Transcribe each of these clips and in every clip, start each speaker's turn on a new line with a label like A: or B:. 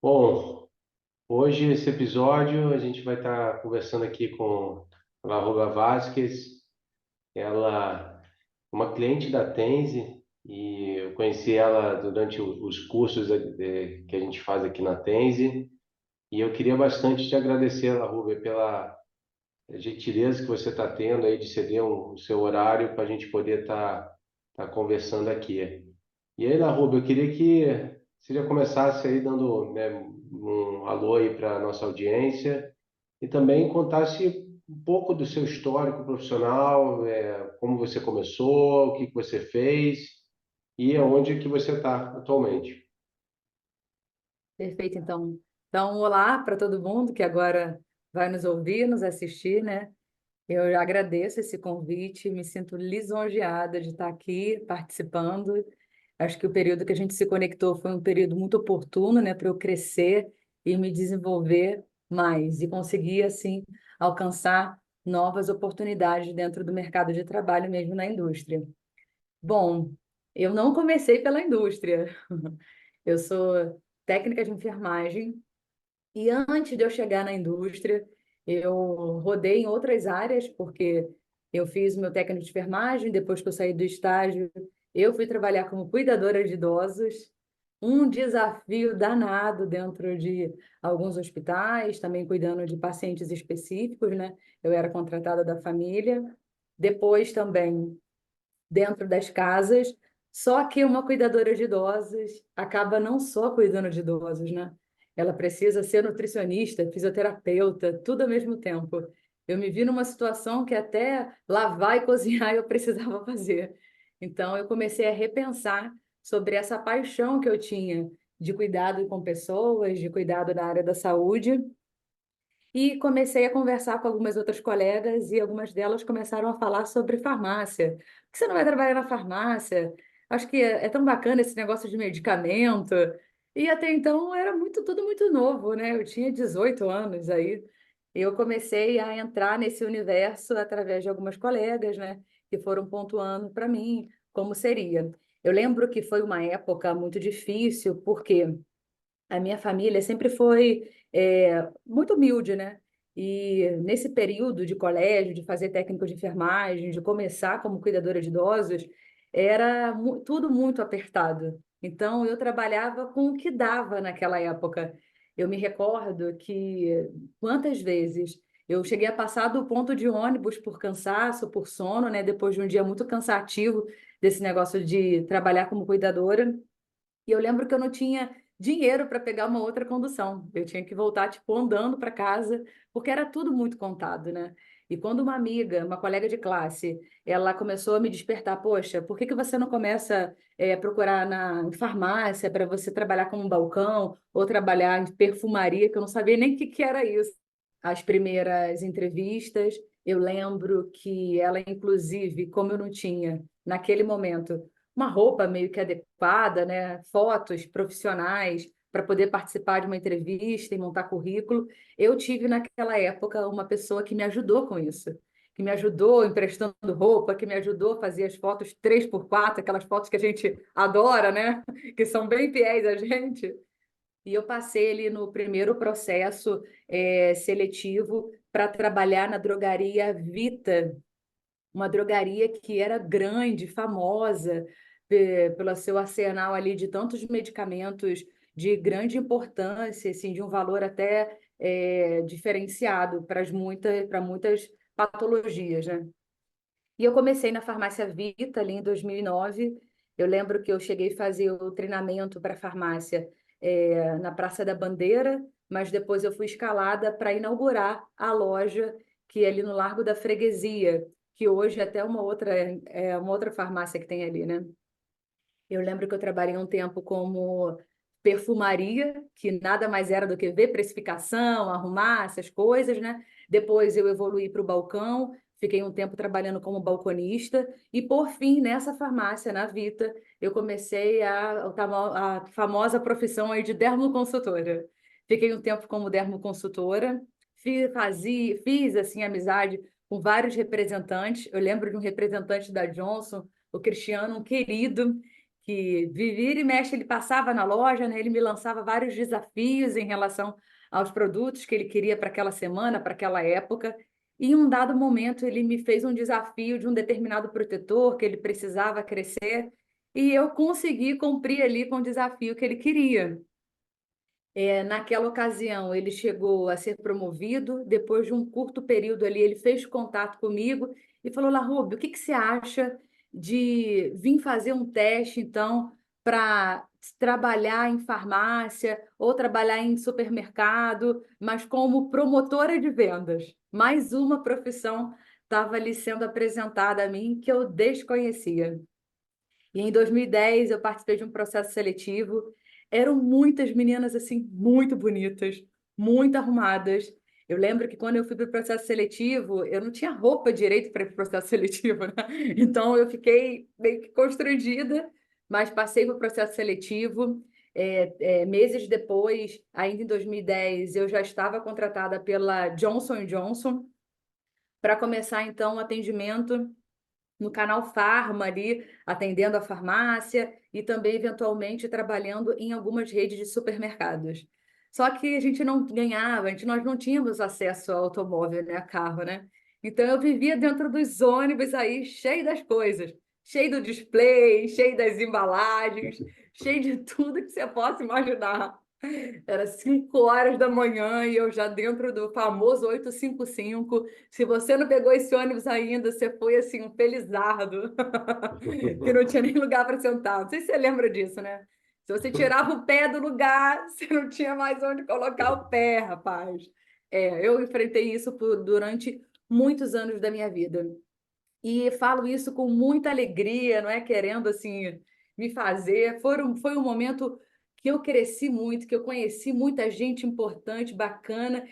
A: Bom, hoje esse episódio a gente vai estar conversando aqui com a Larroba Vasquez. Ela é uma cliente da Tense e eu conheci ela durante os cursos que a gente faz aqui na Tense. E eu queria bastante te agradecer, Larroba, pela gentileza que você está tendo aí de ceder o seu horário para a gente poder estar conversando aqui. E aí, Larruba, eu queria que você já começasse aí dando, né, um alô aí para a nossa audiência e também contasse um pouco do seu histórico profissional, como você começou, o que que você fez e aonde que você está atualmente.
B: Perfeito, então. Então, olá para todo mundo que agora vai nos ouvir, nos assistir, né? Eu agradeço esse convite, me sinto lisonjeada de estar aqui participando. Acho que o período que a gente se conectou foi um período muito oportuno, né, para eu crescer e me desenvolver mais e conseguir, assim, alcançar novas oportunidades dentro do mercado de trabalho, mesmo na indústria. Bom, eu não comecei pela indústria. Eu sou técnica de enfermagem e antes de eu chegar na indústria, eu rodei em outras áreas, porque eu fiz o meu técnico de enfermagem, depois que eu saí do estágio, eu fui trabalhar como cuidadora de idosos, um desafio danado dentro de alguns hospitais, também cuidando de pacientes específicos, né? Eu era contratada da família. Depois também dentro das casas, só que uma cuidadora de idosos acaba não só cuidando de idosos, né? Ela precisa ser nutricionista, fisioterapeuta, tudo ao mesmo tempo. Eu me vi numa situação que até lavar e cozinhar eu precisava fazer. Então eu comecei a repensar sobre essa paixão que eu tinha de cuidado com pessoas, de cuidado na área da saúde, e comecei a conversar com algumas outras colegas e algumas delas começaram a falar sobre farmácia. Por que você não vai trabalhar na farmácia? Acho que é tão bacana esse negócio de medicamento. E até então era tudo muito novo, né? Eu tinha 18 anos aí. E eu comecei a entrar nesse universo através de algumas colegas, né? Que foram pontuando para mim como seria. Eu lembro que foi uma época muito difícil, porque a minha família sempre foi muito humilde, né? E nesse período de colégio, de fazer técnico de enfermagem, de começar como cuidadora de idosos, era tudo muito apertado. Então, eu trabalhava com o que dava naquela época. Eu me recordo que quantas vezes eu cheguei a passar do ponto de ônibus por cansaço, por sono, né? Depois de um dia muito cansativo desse negócio de trabalhar como cuidadora. E eu lembro que eu não tinha dinheiro para pegar uma outra condução. Eu tinha que voltar, tipo, andando para casa, porque era tudo muito contado, né? E quando uma amiga, uma colega de classe, ela começou a me despertar, poxa, por que que você não começa a procurar na farmácia para você trabalhar como um balcão ou trabalhar em perfumaria, que eu não sabia nem o que que era isso. As primeiras entrevistas, eu lembro que ela, inclusive, como eu não tinha, naquele momento, uma roupa meio que adequada, né? Fotos profissionais para poder participar de uma entrevista e montar currículo. Eu tive naquela época uma pessoa que me ajudou com isso, que me ajudou emprestando roupa, que me ajudou a fazer as fotos 3x4, aquelas fotos que a gente adora, né? Que são bem fiéis a gente. E eu passei ali no primeiro processo seletivo para trabalhar na drogaria Vita, uma drogaria que era grande, famosa, pelo seu arsenal ali de tantos medicamentos de grande importância, assim, de um valor até diferenciado para muitas patologias, né? E eu comecei na farmácia Vita ali em 2009. Eu lembro que eu cheguei a fazer o treinamento para farmácia na Praça da Bandeira, mas depois eu fui escalada para inaugurar a loja que é ali no Largo da Freguesia, que hoje é até uma outra farmácia que tem ali, né? Eu lembro que eu trabalhei um tempo como perfumaria, que nada mais era do que ver precificação, arrumar essas coisas, né? Depois eu evoluí para o balcão, fiquei um tempo trabalhando como balconista e, por fim, nessa farmácia, na Vita, eu comecei a famosa profissão aí de dermoconsultora. Fiquei um tempo como dermoconsultora, fiz assim amizade com vários representantes. Eu lembro de um representante da Johnson, o Cristiano, um querido, que vira e mexe, ele passava na loja, né? Ele me lançava vários desafios em relação aos produtos que ele queria para aquela semana, para aquela época. E em um dado momento, ele me fez um desafio de um determinado protetor que ele precisava crescer, e eu consegui cumprir ali com o desafio que ele queria. Naquela ocasião, ele chegou a ser promovido. Depois de um curto período ali, ele fez contato comigo e falou: Larroube, o que que você acha de vir fazer um teste, então, para trabalhar em farmácia ou trabalhar em supermercado, mas como promotora de vendas? Mais uma profissão estava ali sendo apresentada a mim que eu desconhecia. E em 2010 eu participei de um processo seletivo. Eram muitas meninas assim muito bonitas, muito arrumadas. Eu lembro que quando eu fui para o processo seletivo, eu não tinha roupa direito para ir para o processo seletivo, né? Então eu fiquei meio que constrangida, mas passei para o processo seletivo. Meses depois, ainda em 2010, eu já estava contratada pela Johnson Johnson para começar então o atendimento no canal Farma ali, atendendo a farmácia e também, eventualmente, trabalhando em algumas redes de supermercados. Só que a gente não ganhava, nós não tínhamos acesso ao automóvel, né, a carro, né? Então eu vivia dentro dos ônibus aí, cheio das coisas, cheio do display, cheio das embalagens, cheio de tudo que você possa imaginar. Era 5 horas da manhã e eu já dentro do famoso 855. Se você não pegou esse ônibus ainda, você foi assim, um felizardo, que não tinha nem lugar para sentar. Não sei se você lembra disso, né? Se você tirava o pé do lugar, você não tinha mais onde colocar o pé, rapaz. Eu enfrentei isso durante muitos anos da minha vida. E falo isso com muita alegria, não é querendo assim me fazer. Foi um momento que eu cresci muito, que eu conheci muita gente importante, bacana,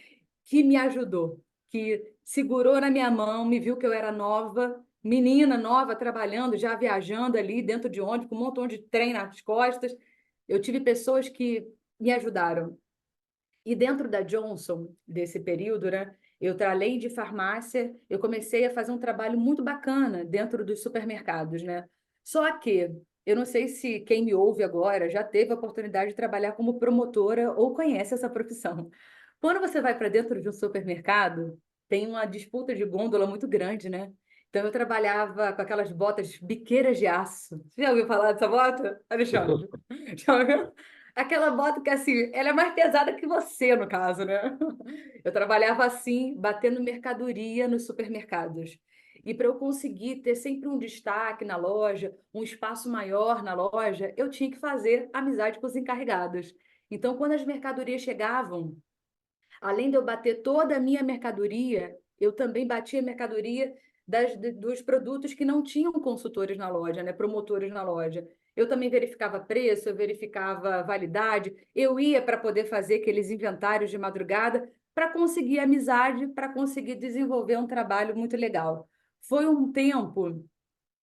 B: que me ajudou, que segurou na minha mão, me viu que eu era nova, menina nova, trabalhando, já viajando ali dentro de ônibus, com um montão de trem nas costas. Eu tive pessoas que me ajudaram. E dentro da Johnson, desse período, né, além de farmácia, eu comecei a fazer um trabalho muito bacana dentro dos supermercados, né? Só que eu não sei se quem me ouve agora já teve a oportunidade de trabalhar como promotora ou conhece essa profissão. Quando você vai para dentro de um supermercado, tem uma disputa de gôndola muito grande, né? Então eu trabalhava com aquelas botas biqueiras de aço. Você já ouviu falar dessa bota, Alexandre? Já ouviu? Aquela bota que, assim, ela é mais pesada que você, no caso, né? Eu trabalhava assim, batendo mercadoria nos supermercados. E para eu conseguir ter sempre um destaque na loja, um espaço maior na loja, eu tinha que fazer amizade com os encarregados. Então, quando as mercadorias chegavam, além de eu bater toda a minha mercadoria, eu também batia a mercadoria dos produtos que não tinham consultores na loja, né, promotores na loja. Eu também verificava preço, eu verificava validade, eu ia para poder fazer aqueles inventários de madrugada para conseguir amizade, para conseguir desenvolver um trabalho muito legal. Foi um tempo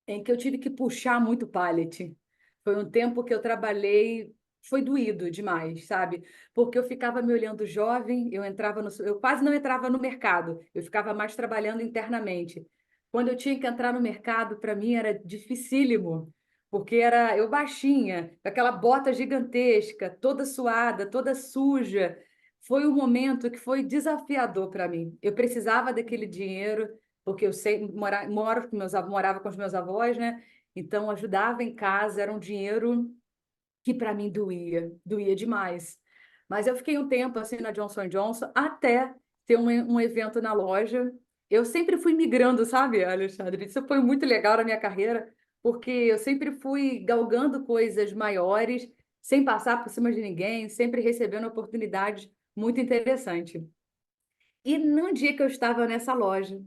B: em que eu tive que puxar muito pallet. Foi um tempo que eu trabalhei, foi doído demais, sabe? Porque eu ficava me olhando jovem, eu quase não entrava no mercado, eu ficava mais trabalhando internamente. Quando eu tinha que entrar no mercado, para mim era dificílimo, porque era eu baixinha, com aquela bota gigantesca, toda suada, toda suja. Foi um momento que foi desafiador para mim. Eu precisava daquele dinheiro, porque eu sei, morava com os meus avós, né? Então ajudava em casa, era um dinheiro que para mim doía demais. Mas eu fiquei um tempo assim na Johnson Johnson até ter um evento na loja. Eu sempre fui migrando, sabe, Alexandre? Isso foi muito legal na minha carreira, porque eu sempre fui galgando coisas maiores, sem passar por cima de ninguém, sempre recebendo oportunidades muito interessantes. E num dia que eu estava nessa loja,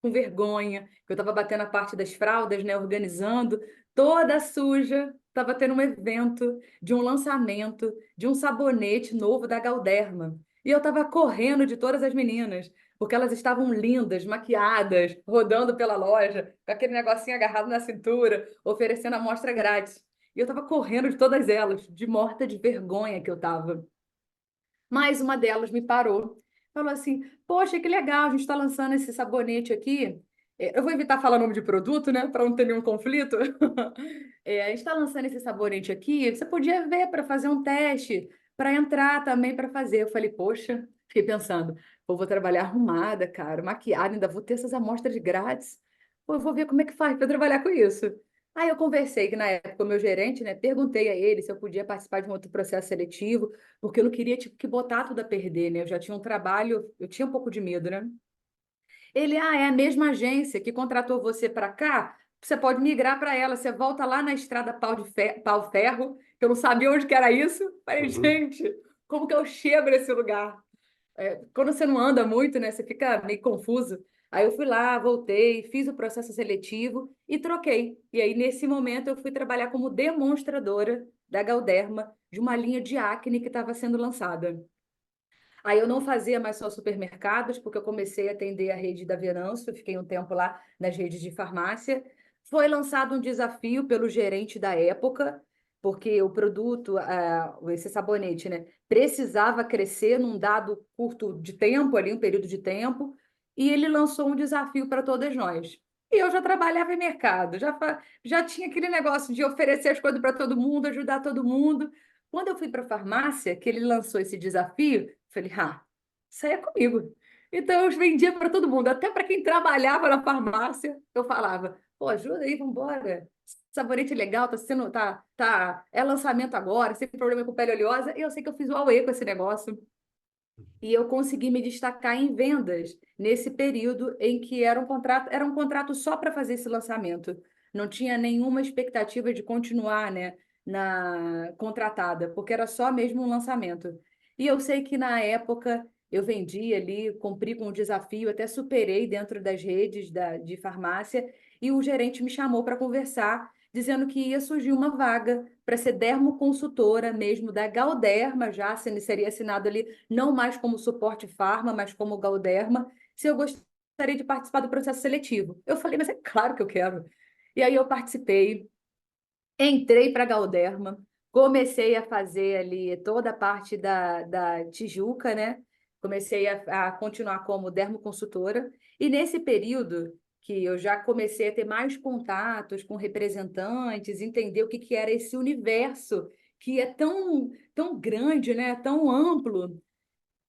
B: com vergonha, que eu estava batendo a parte das fraldas, né, organizando, toda suja. Estava tendo um evento de um lançamento de um sabonete novo da Galderma. E eu estava correndo de todas as meninas, porque elas estavam lindas, maquiadas, rodando pela loja, com aquele negocinho agarrado na cintura, oferecendo amostra grátis. E eu estava correndo de todas elas, de morta de vergonha que eu estava. Mas uma delas me parou, falou assim: Poxa, que legal, a gente está lançando esse sabonete aqui. Eu vou evitar falar nome de produto, né, para não ter nenhum conflito. A gente está lançando esse sabonete aqui, você podia ver para fazer um teste, para entrar também para fazer. Eu falei, poxa, fiquei pensando, pô, vou trabalhar arrumada, cara, maquiada, ainda vou ter essas amostras grátis. Pô, eu vou ver como é que faz para trabalhar com isso. Aí eu conversei, que na época o meu gerente, né, perguntei a ele se eu podia participar de um outro processo seletivo, porque eu não queria, tipo, que botar tudo a perder, né? Eu já tinha um trabalho, eu tinha um pouco de medo, né? Ele, é a mesma agência que contratou você para cá, você pode migrar para ela, você volta lá na estrada Pau Ferro, que eu não sabia onde que era isso. Falei,
A: Uhum.
B: gente, como que eu chego nesse lugar? Quando você não anda muito, né, você fica meio confuso. Aí eu fui lá, voltei, fiz o processo seletivo e troquei. E aí, nesse momento, eu fui trabalhar como demonstradora da Galderma, de uma linha de acne que estava sendo lançada. Aí eu não fazia mais só supermercados, porque eu comecei a atender a rede da Venâncio, fiquei um tempo lá nas redes de farmácia. Foi lançado um desafio pelo gerente da época, porque o produto, esse sabonete, né, precisava crescer num dado curto de tempo, ali, um período de tempo, e ele lançou um desafio para todas nós. E eu já trabalhava em mercado, já tinha aquele negócio de oferecer as coisas para todo mundo, ajudar todo mundo. Quando eu fui para a farmácia, que ele lançou esse desafio, falei, isso aí é comigo. Então eu vendia para todo mundo, até para quem trabalhava na farmácia, eu falava, pô, ajuda aí, vambora. Sabonete legal, é lançamento agora, sem problema com pele oleosa. E eu sei que eu fiz o auê com esse negócio. E eu consegui me destacar em vendas nesse período em que era um contrato só para fazer esse lançamento. Não tinha nenhuma expectativa de continuar, né, na contratada, porque era só mesmo um lançamento. E eu sei que na época eu vendi ali, cumpri com o desafio, até superei dentro das redes de farmácia, e o gerente me chamou para conversar, dizendo que ia surgir uma vaga para ser dermoconsultora mesmo da Galderma, já seria assinado ali não mais como suporte farma, mas como Galderma, se eu gostaria de participar do processo seletivo. Eu falei, mas é claro que eu quero. E aí eu participei, entrei para a Galderma, comecei a fazer ali toda a parte da Tijuca, né? Comecei a continuar como dermoconsultora. E nesse período que eu já comecei a ter mais contatos com representantes, entender o que, que era esse universo que é tão grande, né? Tão amplo,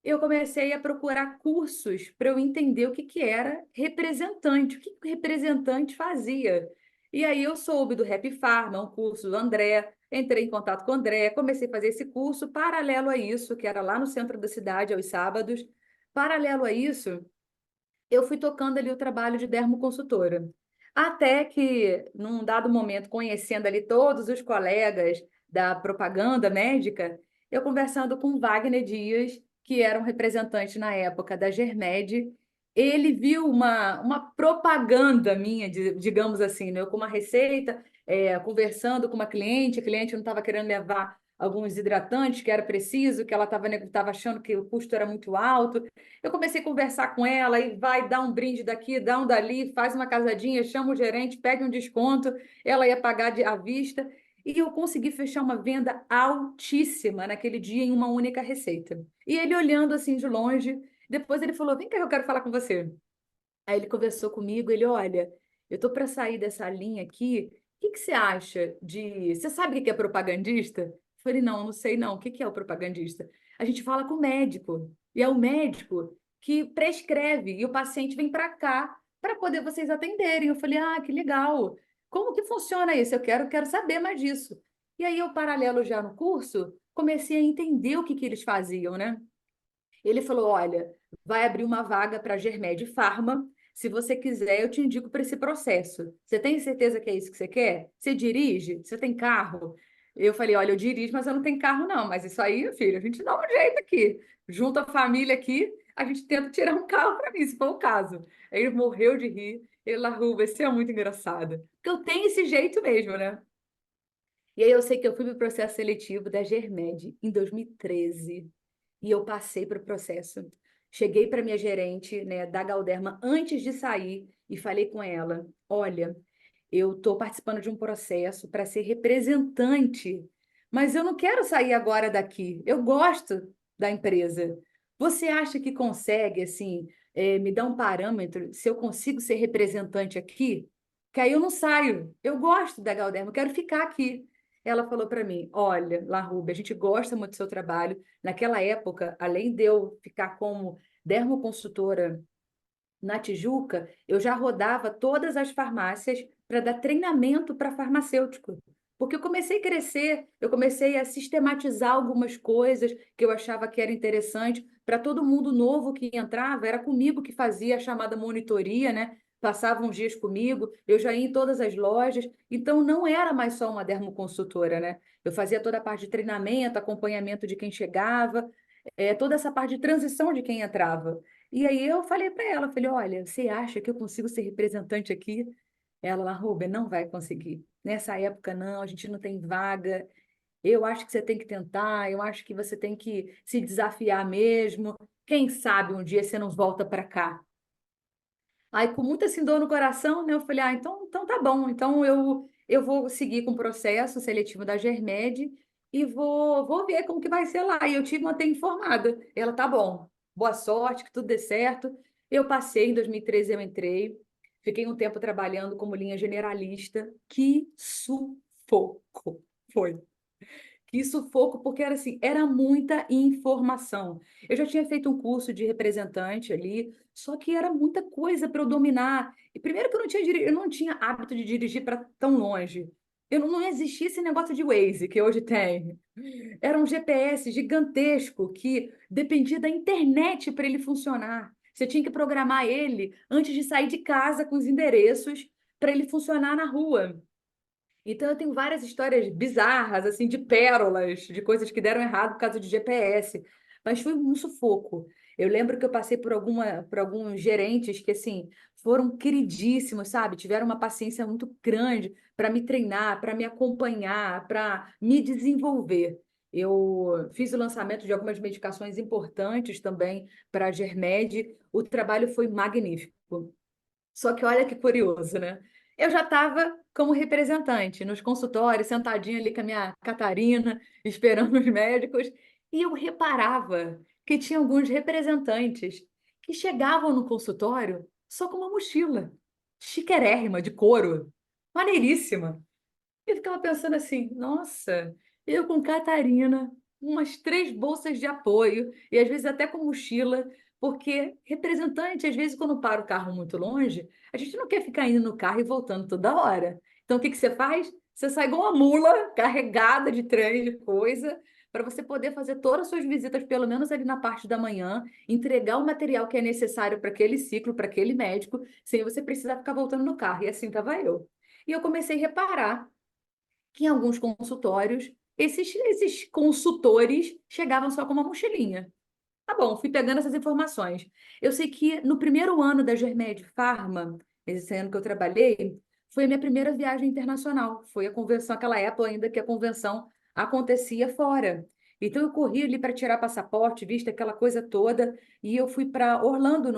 B: eu comecei a procurar cursos para eu entender o que, que era representante, o que, que o representante fazia. E aí eu soube do Rap Pharma, um curso do André, entrei em contato com o André, comecei a fazer esse curso paralelo a isso, que era lá no centro da cidade, aos sábados. Paralelo a isso, eu fui tocando ali o trabalho de dermoconsultora. Até que, num dado momento, conhecendo ali todos os colegas da propaganda médica, eu conversando com Wagner Dias, que era um representante na época da Germed, ele viu uma propaganda minha, digamos assim, né? Eu com uma receita, conversando com uma cliente, a cliente não estava querendo levar alguns hidratantes que era preciso, que ela estava achando que o custo era muito alto. Eu comecei a conversar com ela e vai dar um brinde daqui, dá um dali, faz uma casadinha, chama o gerente, pede um desconto, ela ia pagar à vista. E eu consegui fechar uma venda altíssima naquele dia em uma única receita. E ele olhando assim de longe, depois ele falou: Vem cá, eu quero falar com você. Aí ele conversou comigo, ele, olha, eu tô para sair dessa linha aqui. O que que você acha de. Você sabe o que é propagandista? Eu falei, não, eu não sei não. O que que é o propagandista? A gente fala com o médico. E é o médico que prescreve, e o paciente vem para cá para poder vocês atenderem. Eu falei, que legal. Como que funciona isso? Eu quero saber mais disso. E aí, eu, paralelo já no curso, comecei a entender o que que eles faziam, né? Ele falou: Olha, vai abrir uma vaga para Germed Pharma. Se você quiser, eu te indico para esse processo. Você tem certeza que é isso que você quer? Você dirige? Você tem carro? Eu falei: Olha, eu dirijo, mas eu não tenho carro, não. Mas isso aí, filho, a gente dá um jeito aqui. Junta a família aqui, a gente tenta tirar um carro para mim, se for o caso. Aí ele morreu de rir. Ele lá, Ruba, você é muito engraçada. Porque eu tenho esse jeito mesmo, né? E aí eu sei que eu fui para o processo seletivo da Germed em 2013 e eu passei para o processo. Cheguei para minha gerente, né, da Galderma antes de sair e falei com ela: Olha, eu estou participando de um processo para ser representante, mas eu não quero sair agora daqui. Eu gosto da empresa. Você acha que consegue, assim, me dá um parâmetro, se eu consigo ser representante aqui, que aí eu não saio. Eu gosto da Galderma, eu quero ficar aqui. Ela falou para mim: olha, Larrube, a gente gosta muito do seu trabalho. Naquela época, além de eu ficar como dermoconsultora na Tijuca, eu já rodava todas as farmácias para dar treinamento para farmacêutico. Porque eu comecei a crescer, eu comecei a sistematizar algumas coisas que eu achava que era interessante para todo mundo novo que entrava, era comigo que fazia a chamada monitoria, né? Passava uns dias comigo, eu já ia em todas as lojas, então não era mais só uma dermoconsultora, né? Eu fazia toda a parte de treinamento, acompanhamento de quem chegava, toda essa parte de transição de quem entrava. E aí eu falei para ela, falei, olha, você acha que eu consigo ser representante aqui? Ela, Rubem, não vai conseguir. Nessa época, não, a gente não tem vaga. Eu acho que você tem que tentar, eu acho que você tem que se desafiar mesmo. Quem sabe um dia você não volta para cá. Aí, com muita assim, dor no coração, né, eu falei, então tá bom. Então eu vou seguir com o processo seletivo da Germed e vou ver como que vai ser lá. E eu tive uma informada. Ela, tá bom, boa sorte, que tudo dê certo. Eu passei, em 2013 eu entrei, fiquei um tempo trabalhando como linha generalista. Que sufoco foi. Que sufoco, porque era assim, era muita informação. Eu já tinha feito um curso de representante ali, só que era muita coisa para eu dominar. E primeiro que eu não tinha hábito de dirigir para tão longe. Não existia esse negócio de Waze que hoje tem. Era um GPS gigantesco que dependia da internet para ele funcionar. Você tinha que programar ele antes de sair de casa com os endereços para ele funcionar na rua. Então, eu tenho várias histórias bizarras, assim, de pérolas, de coisas que deram errado por causa de GPS. Mas foi um sufoco. Eu lembro que eu passei por alguns gerentes que, assim, foram queridíssimos, sabe? Tiveram uma paciência muito grande para me treinar, para me acompanhar, para me desenvolver. Eu fiz o lançamento de algumas medicações importantes também para a Germed. O trabalho foi magnífico. Só que olha que curioso, né? Eu já estava como representante nos consultórios, sentadinha ali com a minha Catarina, esperando os médicos, e eu reparava que tinha alguns representantes que chegavam no consultório só com uma mochila, chiquérrima, de couro, maneiríssima. Eu ficava pensando assim, nossa, eu com Catarina, umas 3 bolsas de apoio, e às vezes até com mochila, porque representante, às vezes, quando para o carro muito longe, a gente não quer ficar indo no carro e voltando toda hora. Então, o que que você faz? Você sai igual uma mula, carregada de trem, de coisa, para você poder fazer todas as suas visitas, pelo menos ali na parte da manhã, entregar o material que é necessário para aquele ciclo, para aquele médico, sem você precisar ficar voltando no carro. E assim estava eu. E eu comecei a reparar que em alguns consultórios, esses consultores chegavam só com uma mochilinha. Tá bom, fui pegando essas informações. Eu sei que no primeiro ano da Germed Pharma, esse ano que eu trabalhei, foi a minha primeira viagem internacional. Foi a convenção, aquela época ainda que a convenção acontecia fora. Então eu corri ali para tirar passaporte, vista aquela coisa toda, e eu fui para Orlando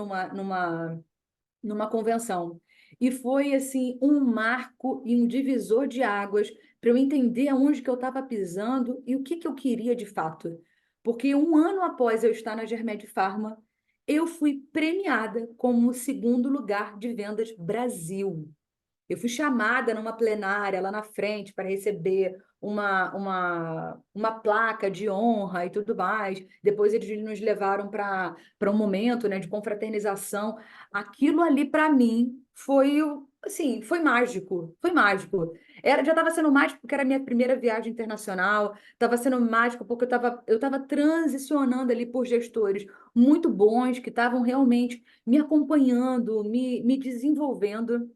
B: numa convenção. E foi assim um marco e um divisor de águas para eu entender aonde que eu estava pisando e o que que eu queria de fato. Porque um ano após eu estar na Germed Pharma, eu fui premiada como o segundo lugar de vendas Brasil. Eu fui chamada numa plenária lá na frente para receber uma placa de honra e tudo mais. Depois eles nos levaram para um momento, né, de confraternização. Aquilo ali, para mim, assim, foi mágico. Foi mágico. Já estava sendo mágico porque era a minha primeira viagem internacional. Estava sendo mágico porque eu estava transicionando ali por gestores muito bons que estavam realmente me acompanhando, me desenvolvendo.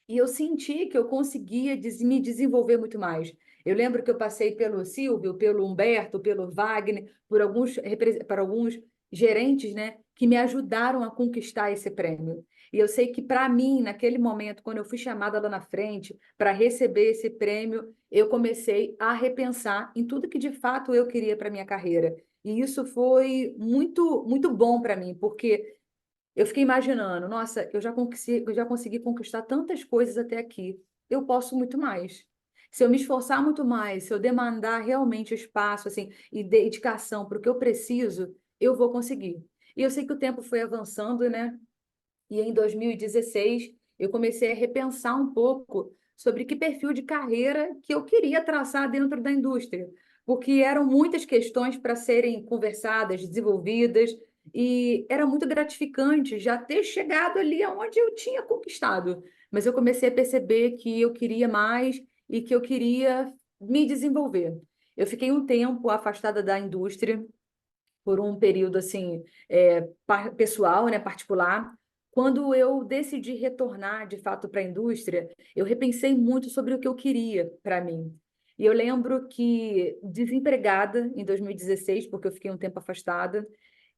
B: E eu senti que eu conseguia me desenvolver muito mais. Eu lembro que eu passei pelo Silvio, pelo Humberto, pelo Wagner, por alguns gerentes, né, que me ajudaram a conquistar esse prêmio. E eu sei que, para mim, naquele momento, quando eu fui chamada lá na frente para receber esse prêmio, eu comecei a repensar em tudo que de fato eu queria para minha carreira. E isso foi muito, muito bom para mim, porque eu fiquei imaginando, nossa, eu já consegui conquistar tantas coisas até aqui. Eu posso muito mais. Se eu me esforçar muito mais, se eu demandar realmente espaço, assim, e dedicação para o que eu preciso, eu vou conseguir. E eu sei que o tempo foi avançando, né? E em 2016, eu comecei a repensar um pouco sobre que perfil de carreira que eu queria traçar dentro da indústria, porque eram muitas questões para serem conversadas, desenvolvidas, e era muito gratificante já ter chegado ali onde eu tinha conquistado. Mas eu comecei a perceber que eu queria mais e que eu queria me desenvolver. Eu fiquei um tempo afastada da indústria, por um período assim pessoal, né, particular. Quando eu decidi retornar de fato para a indústria, eu repensei muito sobre o que eu queria para mim. E eu lembro que, desempregada em 2016, porque eu fiquei um tempo afastada,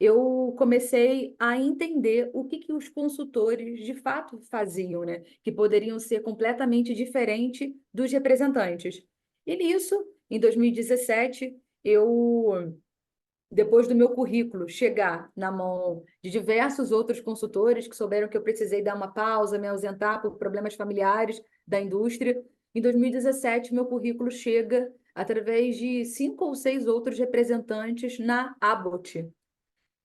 B: eu comecei a entender o que os consultores de fato faziam, né? Que poderiam ser completamente diferente dos representantes. E nisso, em 2017, eu depois do meu currículo chegar na mão de diversos outros consultores que souberam que eu precisei dar uma pausa, me ausentar por problemas familiares da indústria, em 2017, meu currículo chega através de 5 ou 6 outros representantes na Abbott.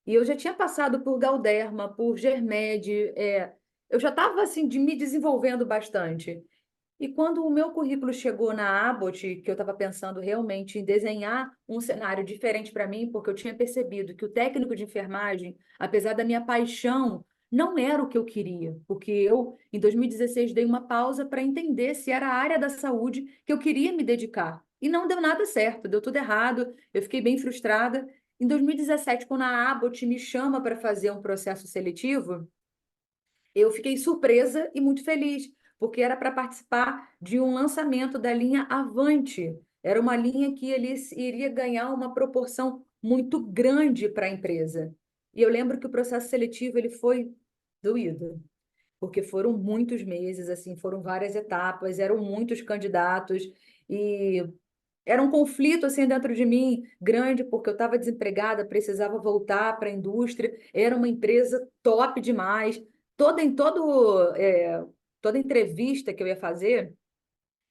B: E eu já tinha passado por Galderma, por Germed, eu já estava assim, me desenvolvendo bastante. E quando o meu currículo chegou na Abbott, que eu estava pensando realmente em desenhar um cenário diferente para mim, porque eu tinha percebido que o técnico de enfermagem, apesar da minha paixão, não era o que eu queria, porque eu, em 2016, dei uma pausa para entender se era a área da saúde que eu queria me dedicar. E não deu nada certo, deu tudo errado, eu fiquei bem frustrada. Em 2017, quando a Abbott me chama para fazer um processo seletivo, eu fiquei surpresa e muito feliz, porque era para participar de um lançamento da linha Avante. Era uma linha que eles iria ganhar uma proporção muito grande para a empresa. E eu lembro que o processo seletivo ele foi doído, porque foram muitos meses, assim, foram várias etapas, eram muitos candidatos e era um conflito assim dentro de mim grande, porque eu estava desempregada, precisava voltar para a indústria, era uma empresa top demais. Toda entrevista que eu ia fazer,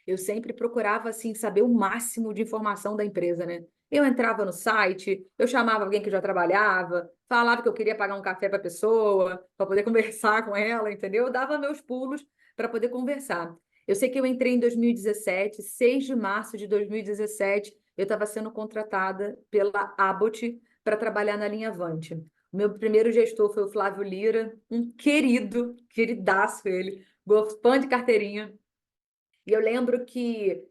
B: eu sempre procurava assim saber o máximo de informação da empresa, né? Eu entrava no site, eu chamava alguém que já trabalhava, falava que eu queria pagar um café para a pessoa, para poder conversar com ela, entendeu? Eu dava meus pulos para poder conversar. Eu sei que eu entrei em 2017, 6 de março de 2017, eu estava sendo contratada pela Abbott para trabalhar na linha Avante. O meu primeiro gestor foi o Flávio Lira, um querido, queridaço ele, fã de carteirinha. E eu lembro que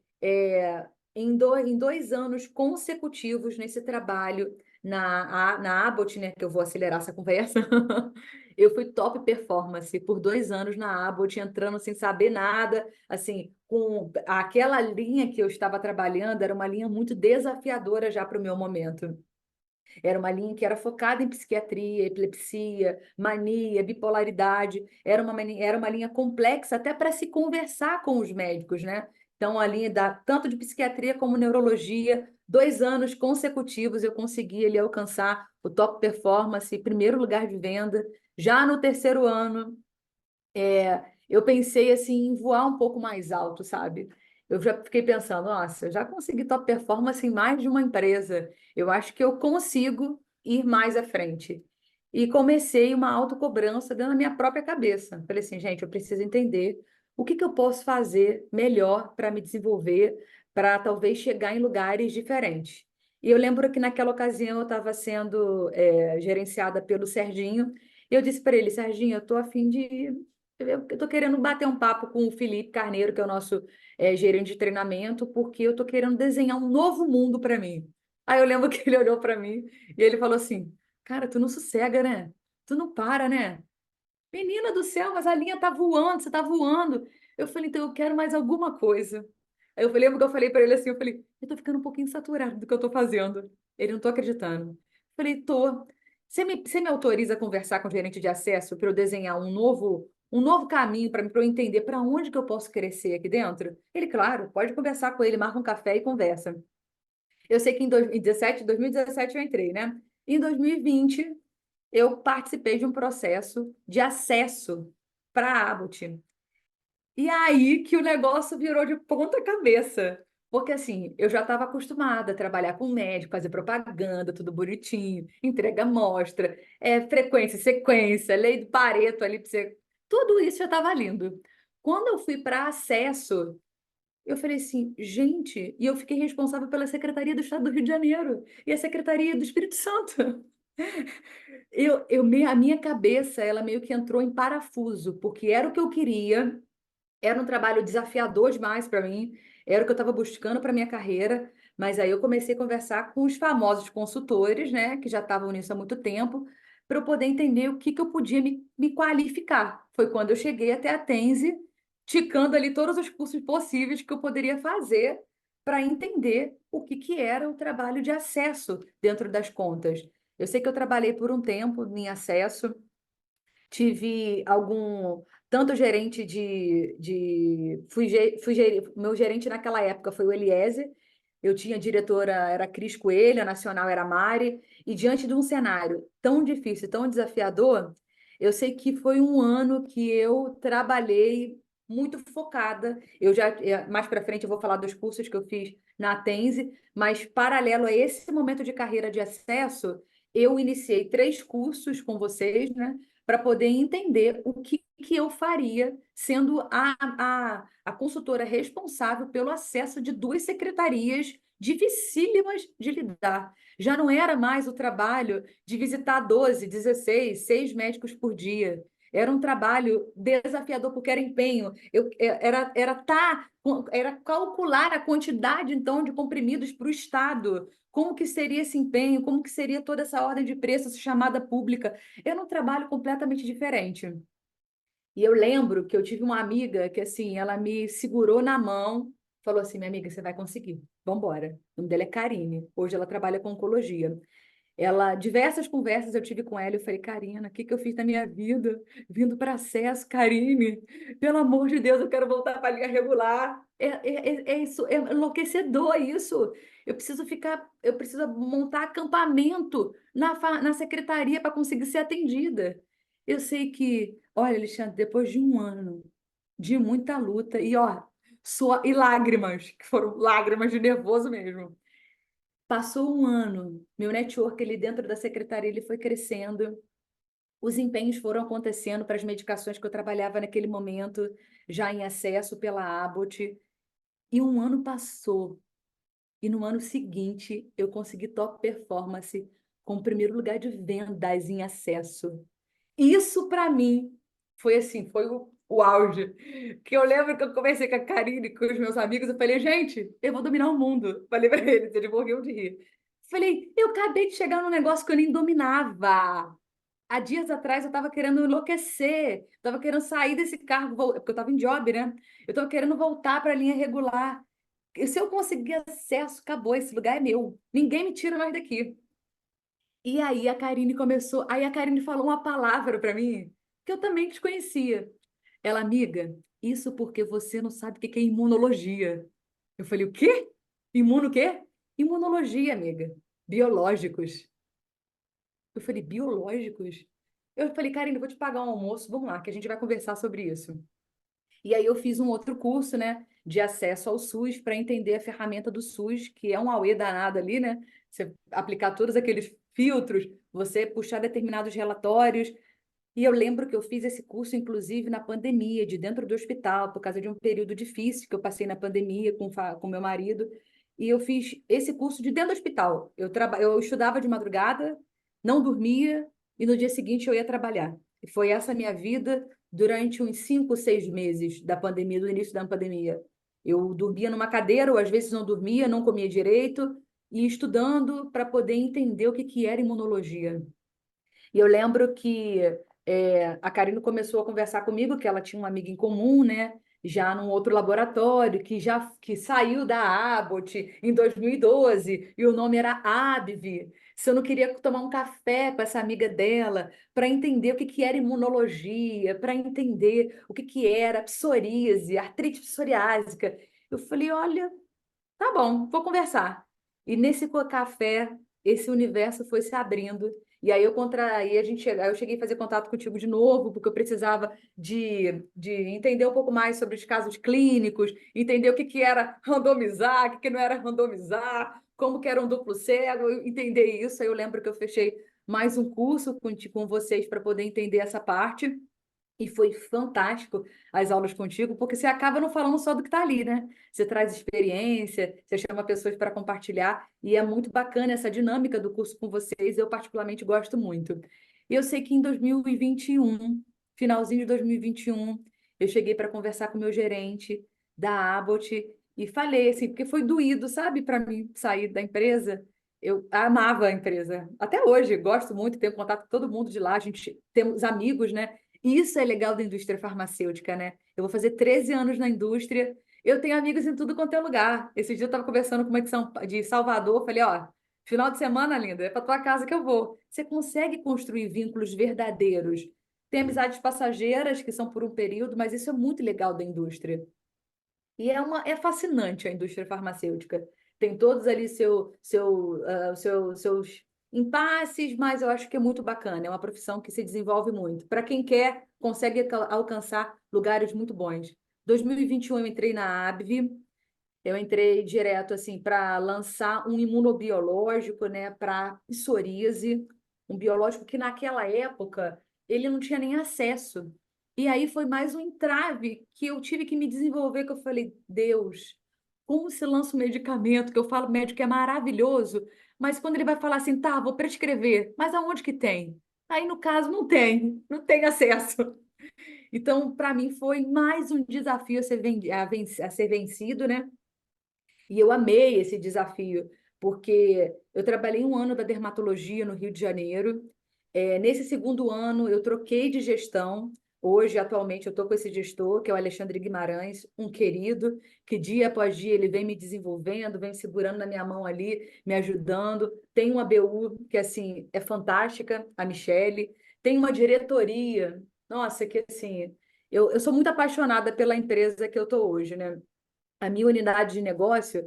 B: em 2 anos consecutivos nesse trabalho na Abbott, né, que eu vou acelerar essa conversa, eu fui top performance por 2 anos na Abbott, entrando sem saber nada, assim, com aquela linha que eu estava trabalhando, era uma linha muito desafiadora já para o meu momento. Era uma linha que era focada em psiquiatria, epilepsia, mania, bipolaridade. Era uma linha complexa até para se conversar com os médicos, né? Então, a linha da, tanto de psiquiatria como neurologia, 2 anos consecutivos eu consegui ali alcançar o top performance, primeiro lugar de venda. Já no terceiro ano, eu pensei assim em voar um pouco mais alto, sabe? Eu já fiquei pensando, nossa, eu já consegui top performance em mais de uma empresa. Eu acho que eu consigo ir mais à frente. E comecei uma autocobrança dentro da minha própria cabeça. Falei assim, gente, eu preciso entender o que eu posso fazer melhor para me desenvolver, para talvez chegar em lugares diferentes. E eu lembro que naquela ocasião eu estava sendo gerenciada pelo Serginho. E eu disse para ele, Serginho, eu estou a fim de eu estou querendo bater um papo com o Felipe Carneiro, que é o nosso gerente de treinamento, porque eu estou querendo desenhar um novo mundo para mim. Aí eu lembro que ele olhou para mim e ele falou assim: Cara, tu não sossega, né? Tu não para, né? Menina do céu, mas a linha tá voando, você tá voando. Eu falei: Então eu quero mais alguma coisa. Aí eu lembro que eu falei para ele assim: Eu falei, eu tô ficando um pouquinho saturado do que eu tô fazendo. Ele não tô acreditando. Eu falei: Tô. Você me autoriza a conversar com o gerente de acesso para eu desenhar um novo caminho para eu entender para onde que eu posso crescer aqui dentro? Ele, claro, pode conversar com ele, marca um café e conversa. Eu sei que em 2017 eu entrei, né? Em 2020, eu participei de um processo de acesso para a Abbott. E aí que o negócio virou de ponta cabeça. Porque assim, eu já estava acostumada a trabalhar com médico, fazer propaganda, tudo bonitinho, entrega amostra, frequência, sequência, lei do Pareto ali para você. Tudo isso já estava lindo. Quando eu fui para acesso, eu falei assim, gente, e eu fiquei responsável pela Secretaria do Estado do Rio de Janeiro e a Secretaria do Espírito Santo. A minha cabeça, ela meio que entrou em parafuso, porque era o que eu queria, era um trabalho desafiador demais para mim, era o que eu estava buscando para minha carreira, mas aí eu comecei a conversar com os famosos consultores, né, que já estavam nisso há muito tempo, para eu poder entender o que que eu podia me qualificar. Foi quando eu cheguei até a Tense, ticando ali todos os cursos possíveis que eu poderia fazer para entender o que que era o trabalho de acesso dentro das contas. Eu sei que eu trabalhei por um tempo em acesso, tive algum tanto gerente meu gerente naquela época foi o Eliezer, eu tinha diretora, era Cris Coelho, a nacional era a Mari, e diante de um cenário tão difícil, tão desafiador, eu sei que foi um ano que eu trabalhei muito focada. Mais para frente eu vou falar dos cursos que eu fiz na Tense, mas paralelo a esse momento de carreira de acesso, eu iniciei 3 cursos com vocês, né? Para poder entender o que eu faria, sendo a consultora responsável pelo acesso de 2 secretarias dificílimas de lidar. Já não era mais o trabalho de visitar 12, 16, 6 médicos por dia. Era um trabalho desafiador, porque era empenho. Era calcular a quantidade, então, de comprimidos para o Estado. Como que seria esse empenho? Como que seria toda essa ordem de preços, chamada pública? Era um trabalho completamente diferente. E eu lembro que eu tive uma amiga que, assim, ela me segurou na mão, falou assim, minha amiga, você vai conseguir, vamos embora. O nome dela é Karine, hoje ela trabalha com oncologia. Diversas conversas eu tive com ela, eu falei, Karina, o que que eu fiz na minha vida? Vindo para acesso, Karine, pelo amor de Deus, eu quero voltar para a linha regular. Isso, é enlouquecedor isso. Eu preciso montar acampamento na secretaria para conseguir ser atendida. Eu sei que, olha, Alexandre, depois de um ano de muita luta, e ó, e lágrimas, que foram lágrimas de nervoso mesmo. Passou um ano, meu network ali dentro da secretaria ele foi crescendo, os empenhos foram acontecendo para as medicações que eu trabalhava naquele momento, já em acesso pela Abbott, e um ano passou. E no ano seguinte, eu consegui top performance com o primeiro lugar de vendas em acesso. Isso, para mim, foi assim, foi o auge. Que eu lembro que eu conversei com a Karine, com os meus amigos, eu falei, gente, eu vou dominar o mundo. Falei para eles, eles morriam de rir. Falei, eu acabei de chegar num negócio que eu nem dominava. Há dias atrás eu estava querendo enlouquecer, estava querendo sair desse cargo, porque eu estava em job, né? Eu estava querendo voltar para a linha regular. E se eu conseguir acesso, acabou, esse lugar é meu. Ninguém me tira mais daqui. E aí aí a Karine falou uma palavra para mim que eu também desconhecia. Ela, amiga, isso porque você não sabe o que é imunologia. Eu falei, o quê? Imuno o quê? Imunologia, amiga. Biológicos. Eu falei, biológicos? Eu falei, Karine, eu vou te pagar um almoço, vamos lá, que a gente vai conversar sobre isso. E aí eu fiz um outro curso, né, de acesso ao SUS para entender a ferramenta do SUS, que é um auê danado ali, né? Você aplicar todos aqueles filtros, você puxar determinados relatórios. E eu lembro que eu fiz esse curso, inclusive, na pandemia, de dentro do hospital, por causa de um período difícil que eu passei na pandemia com meu marido. E eu fiz esse curso de dentro do hospital. Eu estudava de madrugada, não dormia, e no dia seguinte eu ia trabalhar. E foi essa a minha vida durante uns 5, 6 meses da pandemia, do início da pandemia. Eu dormia numa cadeira, ou às vezes não dormia, não comia direito, e estudando para poder entender o que que era imunologia. E eu lembro que a Karine começou a conversar comigo, que ela tinha uma amiga em comum, né? Já num outro laboratório, que saiu da Abbott em 2012, e o nome era AbbVie. Se eu não queria tomar um café com essa amiga dela, para entender o que que era imunologia, para entender o que que era psoríase, artrite psoriásica. Eu falei, olha, tá bom, vou conversar. E nesse café, esse universo foi se abrindo E aí aí eu cheguei a fazer contato contigo de novo, porque eu precisava de entender um pouco mais sobre os casos clínicos, entender o que que era randomizar, o que que não era randomizar, como que era um duplo cego, entender isso. Aí eu lembro que eu fechei mais um curso com vocês para poder entender essa parte. E foi fantástico as aulas contigo, porque você acaba não falando só do que está ali, né? Você traz experiência, você chama pessoas para compartilhar, e é muito bacana essa dinâmica do curso com vocês. Eu, particularmente, gosto muito. E eu sei que em 2021, finalzinho de 2021, eu cheguei para conversar com o meu gerente da Abbott e falei assim, porque foi doído, sabe, para mim sair da empresa. Eu amava a empresa. Até hoje, gosto muito, tenho contato com todo mundo de lá, a gente temos amigos, né? E isso é legal da indústria farmacêutica, né? Eu vou fazer 13 anos na indústria, eu tenho amigos em tudo quanto é lugar. Esse dia eu estava conversando com uma de Salvador, falei, ó, final de semana, linda, é para tua casa que eu vou. Você consegue construir vínculos verdadeiros. Tem amizades passageiras que são por um período, mas isso é muito legal da indústria. E é fascinante a indústria farmacêutica. Tem todos ali seus impasses, mas eu acho que é muito bacana. É uma profissão que se desenvolve muito. Para quem quer, consegue alcançar lugares muito bons. 2021 eu entrei na AbbVie, eu entrei direto assim para lançar um imunobiológico, né, para psoríase, um biológico que naquela época ele não tinha nem acesso. E aí foi mais um entrave que eu tive que me desenvolver, que eu falei, Deus, como se lança um medicamento, que eu falo, médico é maravilhoso, mas quando ele vai falar assim, tá, vou prescrever, mas aonde que tem? Aí, no caso, não tem acesso. Então, para mim, foi mais um desafio a ser vencido, né? E eu amei esse desafio, porque eu trabalhei um ano da dermatologia no Rio de Janeiro. Nesse segundo ano, eu troquei de gestão. Hoje, atualmente, eu estou com esse gestor, que é o Alexandre Guimarães, um querido, que dia após dia ele vem me desenvolvendo, vem segurando na minha mão ali, me ajudando. Tem uma BU que, assim, é fantástica, a Michele. Tem uma diretoria, nossa, que, assim, eu sou muito apaixonada pela empresa que eu estou hoje, né? A minha unidade de negócio,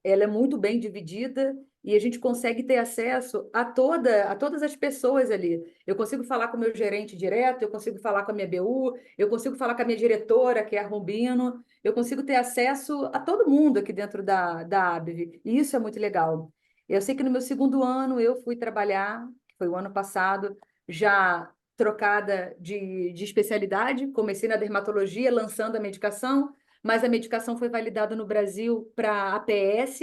B: ela é muito bem dividida e a gente consegue ter acesso a todas as pessoas ali. Eu consigo falar com o meu gerente direto, eu consigo falar com a minha BU, eu consigo falar com a minha diretora, que é a Rubino, eu consigo ter acesso a todo mundo aqui dentro da ABV, e isso é muito legal. Eu sei que no meu segundo ano eu fui trabalhar, que foi o ano passado, já trocada de especialidade, comecei na dermatologia, lançando a medicação, mas a medicação foi validada no Brasil para APS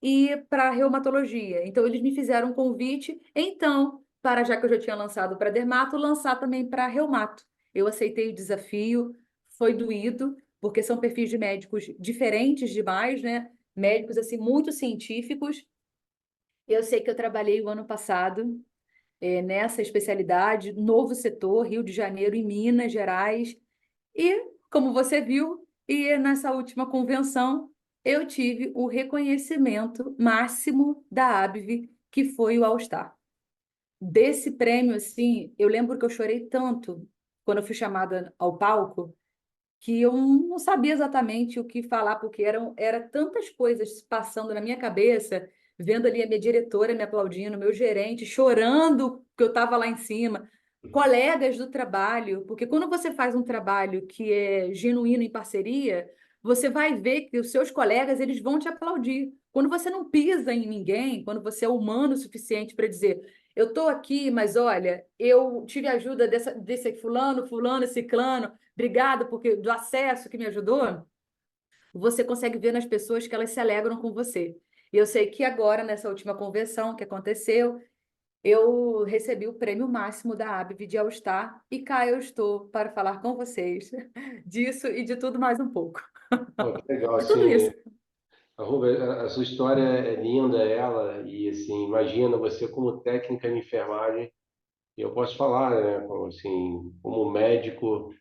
B: e para reumatologia. Então, eles me fizeram um convite, então, para já que eu já tinha lançado para dermato, lançar também para reumato. Eu aceitei o desafio, foi doído, porque são perfis de médicos diferentes demais, né? Médicos, assim, muito científicos. Eu sei que eu trabalhei o ano passado nessa especialidade, novo setor, Rio de Janeiro e Minas Gerais, e, como você viu, e nessa última convenção, eu tive o reconhecimento máximo da ABV, que foi o All Star. Desse prêmio, assim, eu lembro que eu chorei tanto quando eu fui chamada ao palco, que eu não sabia exatamente o que falar, porque era tantas coisas passando na minha cabeça, vendo ali a minha diretora me aplaudindo, meu gerente chorando que eu estava lá em cima, colegas do trabalho, porque quando você faz um trabalho que é genuíno em parceria, você vai ver que os seus colegas eles vão te aplaudir. Quando você não pisa em ninguém, quando você é humano o suficiente para dizer eu estou aqui, mas olha, eu tive ajuda desse fulano, fulano, ciclano, obrigada porque do acesso que me ajudou, você consegue ver nas pessoas que elas se alegram com você. E eu sei que agora, nessa última convenção que aconteceu, eu recebi o prêmio máximo da ABV de All Star e cá eu estou para falar com vocês disso e de tudo mais um pouco.
A: Pô, que legal,
B: De tudo
A: assim,
B: isso.
A: Arruba, a sua história é linda, ela, e assim, imagina você como técnica de enfermagem, e eu posso falar, né, assim, como médico,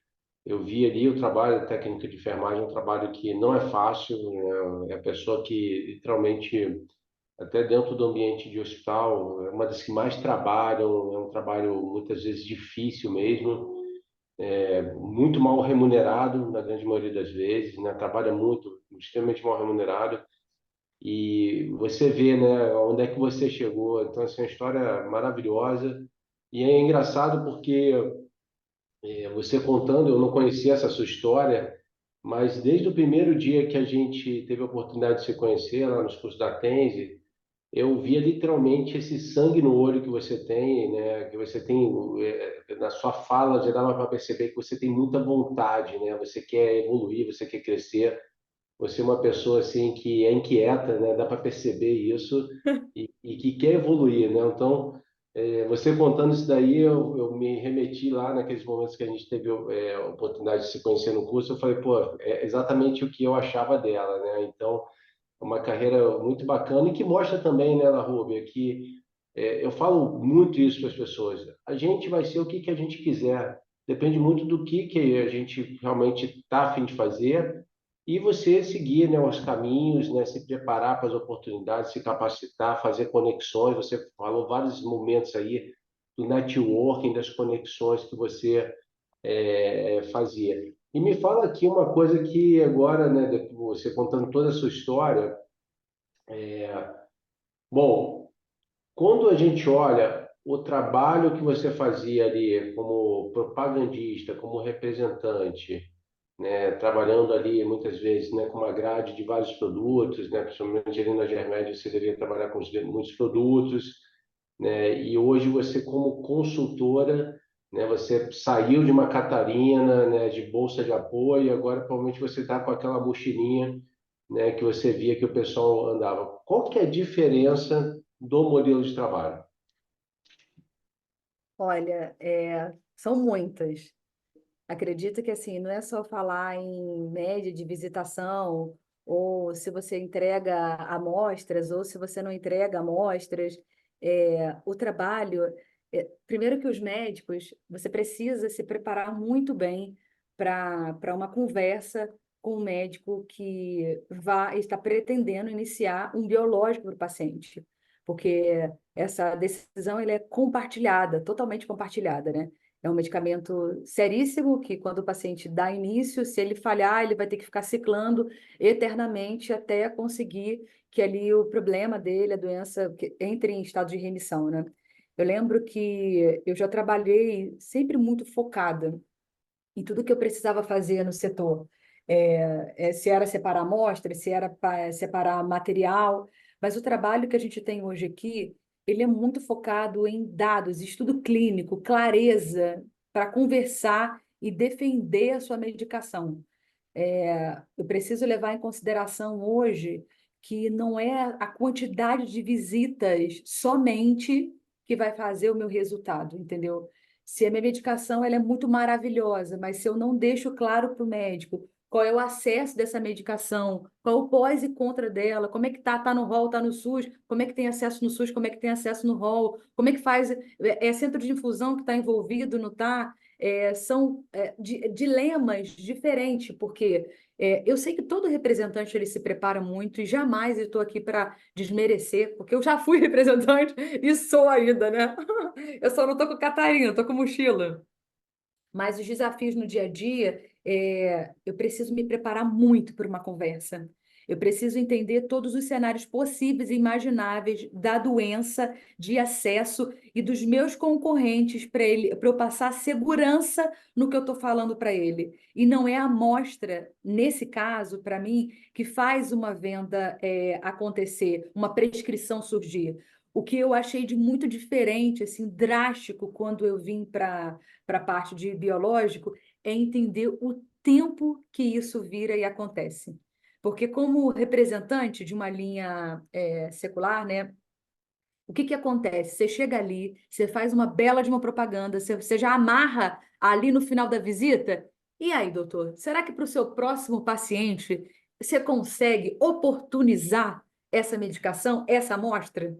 A: eu vi ali o trabalho da técnica de enfermagem, um trabalho que não é fácil, né, é a pessoa que literalmente, até dentro do ambiente de hospital, é uma das que mais trabalham, é um trabalho muitas vezes difícil mesmo, muito mal remunerado na grande maioria das vezes, né, trabalha muito, extremamente mal remunerado, E você vê, né, onde é que você chegou. Então, assim, é uma história maravilhosa. E é engraçado porque você contando, eu não conhecia essa sua história, mas desde o primeiro dia que a gente teve a oportunidade de se conhecer lá nos cursos da Tense, eu via literalmente esse sangue no olho que você tem, né? Que você tem na sua fala já dava para perceber que você tem muita vontade, né? Você quer evoluir, você quer crescer. Você é uma pessoa assim que é inquieta, né? Dá para perceber isso e que quer evoluir, né? Então, você contando isso daí, eu me remeti lá naqueles momentos que a gente teve a oportunidade de se conhecer no curso. Eu falei, pô, é exatamente o que eu achava dela, né? Então, é uma carreira muito bacana e que mostra também, né, La Rubia, que eu falo muito isso para as pessoas. A gente vai ser o que a gente quiser. Depende muito do que a gente realmente está a fim de fazer e você seguir, né, os caminhos, né, se preparar para as oportunidades, se capacitar, fazer conexões. Você falou vários momentos aí do networking, das conexões que você fazia. E me fala aqui uma coisa que agora, né, você contando toda a sua história, bom, quando a gente olha o trabalho que você fazia ali como propagandista, como representante, né, trabalhando ali muitas vezes, né, com uma grade de vários produtos, né, principalmente ali na Germed você deveria trabalhar com muitos produtos, né, e hoje você como consultora, né, você saiu de uma Catarina, né, de bolsa de apoio, e agora provavelmente você está com aquela mochilinha, né, que você via que o pessoal andava. Qual que é a diferença do modelo de trabalho?
B: Olha, são muitas. Acredito que assim, não é só falar em média de visitação, ou se você entrega amostras, ou se você não entrega amostras. O trabalho, primeiro que os médicos, você precisa se preparar muito bem para uma conversa com um médico que está pretendendo iniciar um biológico para o paciente, porque essa decisão ela é compartilhada, totalmente compartilhada, né? É um medicamento seríssimo que, quando o paciente dá início, se ele falhar, ele vai ter que ficar ciclando eternamente até conseguir que ali o problema dele, a doença, entre em estado de remissão, né? Eu lembro que eu já trabalhei sempre muito focada em tudo que eu precisava fazer no setor. Se era separar amostras, se era separar material, mas o trabalho que a gente tem hoje aqui, ele é muito focado em dados, estudo clínico, clareza, para conversar e defender a sua medicação. Eu preciso levar em consideração hoje que não é a quantidade de visitas somente que vai fazer o meu resultado, entendeu? Se a minha medicação ela é muito maravilhosa, mas se eu não deixo claro para o médico qual é o acesso dessa medicação, qual o pós e contra dela, como é que tá no rol, tá no SUS, como é que tem acesso no SUS, como é que tem acesso no rol, como é que faz, centro de infusão que está envolvido, não está? São dilemas diferentes, porque eu sei que todo representante ele se prepara muito e jamais eu estou aqui para desmerecer, porque eu já fui representante e sou ainda, né? Eu só não estou com Catarina, estou com mochila. Mas os desafios no dia a dia, eu preciso me preparar muito para uma conversa. Eu preciso entender todos os cenários possíveis e imagináveis da doença, de acesso e dos meus concorrentes para eu passar segurança no que eu estou falando para ele. E não é a amostra, nesse caso, para mim, que faz uma venda acontecer, uma prescrição surgir. O que eu achei de muito diferente, assim, drástico, quando eu vim para a parte de biológico, é entender o tempo que isso vira e acontece. Porque, como representante de uma linha secular, né, o que acontece? Você chega ali, você faz uma bela de uma propaganda, você já amarra ali no final da visita. E aí, doutor, será que para o seu próximo paciente você consegue oportunizar essa medicação, essa amostra?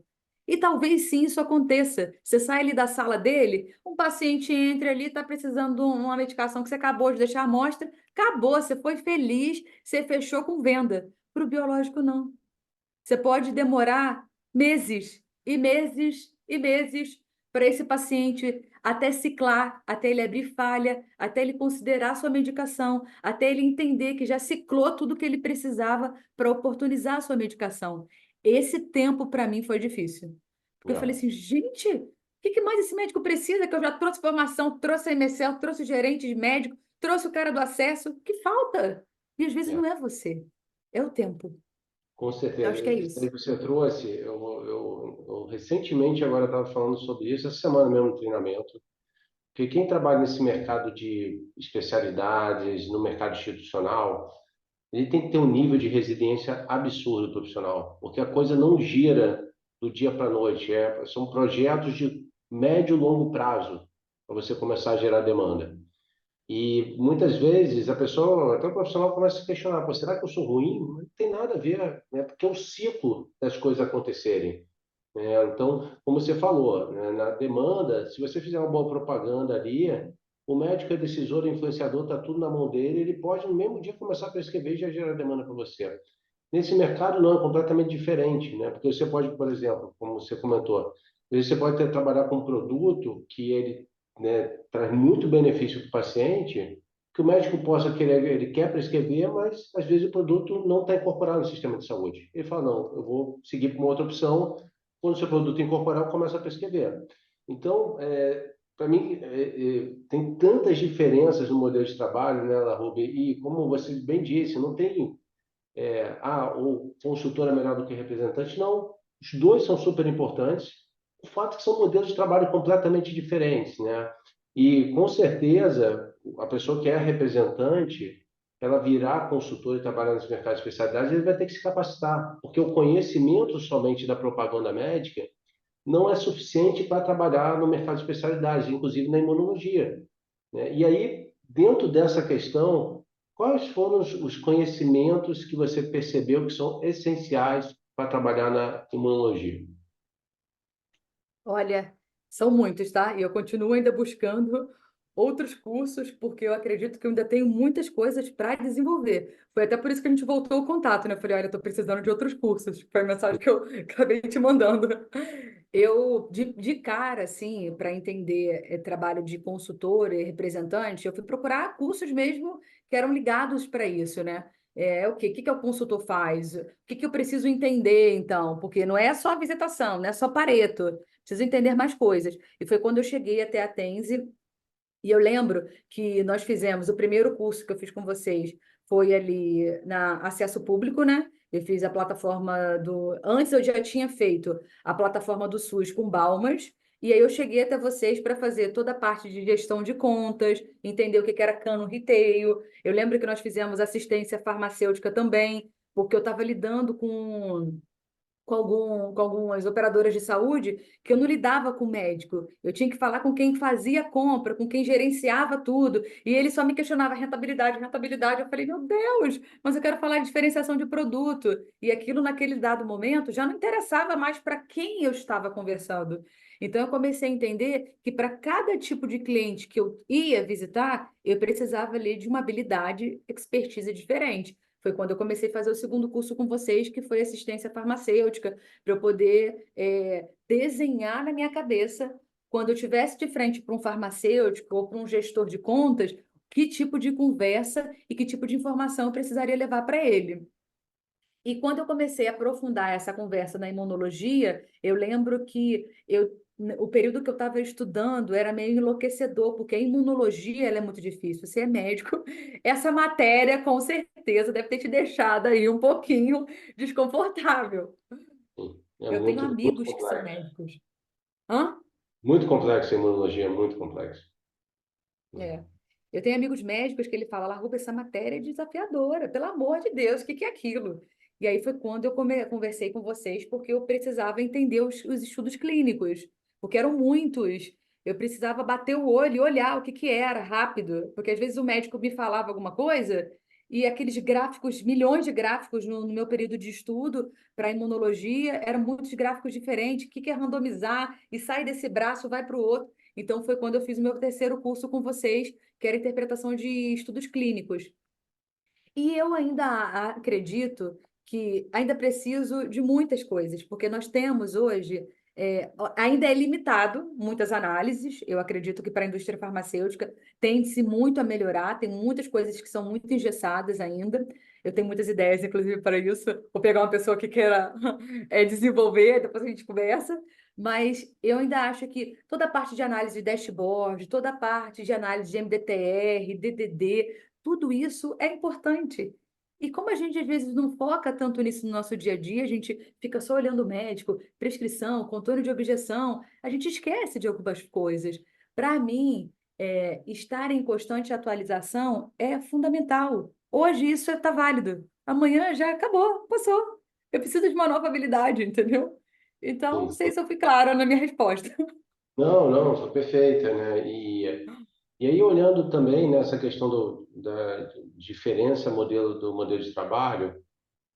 B: E talvez sim isso aconteça. Você sai ali da sala dele, um paciente entra ali, está precisando de uma medicação que você acabou de deixar a amostra, acabou, você foi feliz, você fechou com venda. Para o biológico, não. Você pode demorar meses e meses e meses para esse paciente até ciclar, até ele abrir falha, até ele considerar sua medicação, até ele entender que já ciclou tudo que ele precisava para oportunizar a sua medicação. Esse tempo, para mim, foi difícil. Porque eu falei
A: É,
B: assim, gente, o que que mais esse médico precisa? Que eu já trouxe formação, trouxe a MSL, trouxe o gerente de médico, trouxe o cara do acesso. O que falta? E às vezes
A: é.
B: não é você, é o tempo.
A: Com
B: Eu
A: certeza.
B: acho que é
A: Isso aí
B: isso.
A: que você trouxe, eu recentemente agora estava falando sobre isso, essa semana mesmo no treinamento, porque quem trabalha nesse mercado de especialidades, no mercado institucional, ele tem que ter um nível de resiliência absurdo profissional, porque a coisa não gira do dia para a noite, são projetos de médio e longo prazo para você começar a gerar demanda. E muitas vezes a pessoa, até o profissional começa a se questionar, pô, será que eu sou ruim? Não tem nada a ver, né? Porque é o ciclo das coisas acontecerem, né? Então, como você falou, né, na demanda, se você fizer uma boa propaganda ali, o médico é decisor, o influenciador, está tudo na mão dele, ele pode no mesmo dia começar a prescrever e já gerar demanda para você. Nesse mercado não, é completamente diferente, né? Porque você pode, por exemplo, como você comentou, às vezes você pode trabalhar com um produto que ele, né, traz muito benefício para o paciente, que o médico possa querer, ele quer prescrever, mas às vezes o produto não está incorporado no sistema de saúde. Ele fala, não, eu vou seguir para uma outra opção, quando o seu produto incorporar, eu começo a prescrever. Então, para mim, tem tantas diferenças no modelo de trabalho, né, Ruby? E como você bem disse, não tem o consultor é melhor do que representante. Não, os dois são super importantes. O fato é que são modelos de trabalho completamente diferentes, né? E com certeza a pessoa que é representante, ela virar consultor e trabalhar nesse mercado de especialidades, ele vai ter que se capacitar, porque o conhecimento somente da propaganda médica não é suficiente para trabalhar no mercado de especialidades, inclusive na imunologia, né? E aí, dentro dessa questão, quais foram os conhecimentos que você percebeu que são essenciais para trabalhar na imunologia?
B: Olha, são muitos, tá? E eu continuo ainda buscando outros cursos, porque eu acredito que eu ainda tenho muitas coisas para desenvolver. Foi até por isso que a gente voltou o contato, né? Eu falei, olha, eu estou precisando de outros cursos. Foi a mensagem que eu acabei te mandando. Eu, de cara, assim, para entender trabalho de consultor e representante, eu fui procurar cursos mesmo que eram ligados para isso, né? O quê? O que que o consultor faz? O que que eu preciso entender, então? Porque não é só a visitação, não é só Pareto. Preciso entender mais coisas. E foi quando eu cheguei até a Tense, e eu lembro que nós fizemos, o primeiro curso que eu fiz com vocês foi ali na acesso público, né? Eu fiz a plataforma do. Antes eu já tinha feito a plataforma do SUS com Balmas, e aí eu cheguei até vocês para fazer toda a parte de gestão de contas, entender o que que era cano retail. Eu lembro que nós fizemos assistência farmacêutica também, porque eu estava lidando com algumas operadoras de saúde que eu não lidava com o médico. Eu tinha que falar com quem fazia a compra, com quem gerenciava tudo. E ele só me questionava rentabilidade, rentabilidade. Eu falei, meu Deus, mas eu quero falar de diferenciação de produto. E aquilo, naquele dado momento, já não interessava mais para quem eu estava conversando. Então, eu comecei a entender que para cada tipo de cliente que eu ia visitar, eu precisava ali de uma habilidade, expertise diferente. Foi quando eu comecei a fazer o segundo curso com vocês, que foi assistência farmacêutica, para eu poder desenhar na minha cabeça, quando eu estivesse de frente para um farmacêutico ou para um gestor de contas, que tipo de conversa e que tipo de informação eu precisaria levar para ele. E quando eu comecei a aprofundar essa conversa na imunologia, eu lembro que o período que eu estava estudando era meio enlouquecedor, porque a imunologia ela é muito difícil. Você é médico, essa matéria com certeza deve ter te deixado aí um pouquinho desconfortável.
A: Sim, é
B: Eu tenho
A: muito
B: amigos que são
A: complexo.
B: médicos. Hã?
A: Muito complexo a imunologia, muito complexo.
B: É. Eu tenho amigos médicos que ele fala, Larruba, essa matéria é desafiadora, pelo amor de Deus, o que que é aquilo? E aí foi quando eu conversei com vocês, porque eu precisava entender os estudos clínicos, porque eram muitos. Eu precisava bater o olho e olhar o que que era rápido, porque às vezes o médico me falava alguma coisa e aqueles gráficos, milhões de gráficos no meu período de estudo para imunologia, eram muitos gráficos diferentes. O que que é randomizar? E sai desse braço, vai para o outro. Então, foi quando eu fiz o meu terceiro curso com vocês, que era interpretação de estudos clínicos. E eu ainda acredito que ainda preciso de muitas coisas, porque nós temos hoje. Ainda é limitado muitas análises. Eu acredito que para a indústria farmacêutica tende-se muito a melhorar, tem muitas coisas que são muito engessadas ainda. Eu tenho muitas ideias, inclusive, para isso. Vou pegar uma pessoa que queira desenvolver, depois a gente conversa. Mas eu ainda acho que toda a parte de análise de dashboard, toda a parte de análise de MDTR, DDD, tudo isso é importante. E como a gente às vezes não foca tanto nisso no nosso dia a dia, a gente fica só olhando o médico, prescrição, contorno de objeção, a gente esquece de algumas coisas. Para mim, estar em constante atualização é fundamental. Hoje isso está válido, amanhã já acabou, passou. Eu preciso de uma nova habilidade, entendeu? Então, não
A: Sim.
B: sei se eu fui clara na minha resposta.
A: Não, não, foi perfeita, né? E aí, olhando também nessa questão da diferença do modelo de trabalho,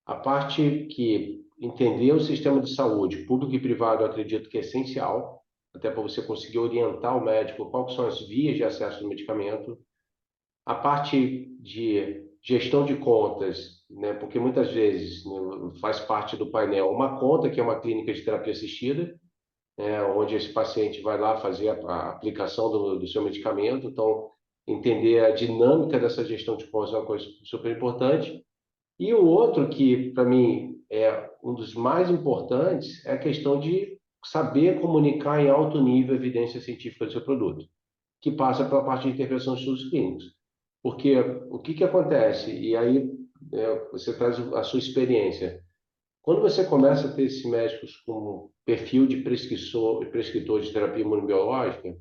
A: a parte que entender o sistema de saúde, público e privado, eu acredito que é essencial, até para você conseguir orientar o médico quais são as vias de acesso ao medicamento. A parte de gestão de contas, né? Porque muitas vezes, né, faz parte do painel uma conta que é uma clínica de terapia assistida, onde esse paciente vai lá fazer a aplicação do seu medicamento. Então, entender a dinâmica dessa gestão de contas é uma coisa super importante. E o outro que, para mim, é um dos mais importantes é a questão de saber comunicar em alto nível a evidência científica do seu produto, que passa pela parte de intervenção de estudos clínicos. Porque o que acontece? E aí você traz a sua experiência. Quando você começa a ter esses médicos com perfil de prescritor de terapia imunobiológica,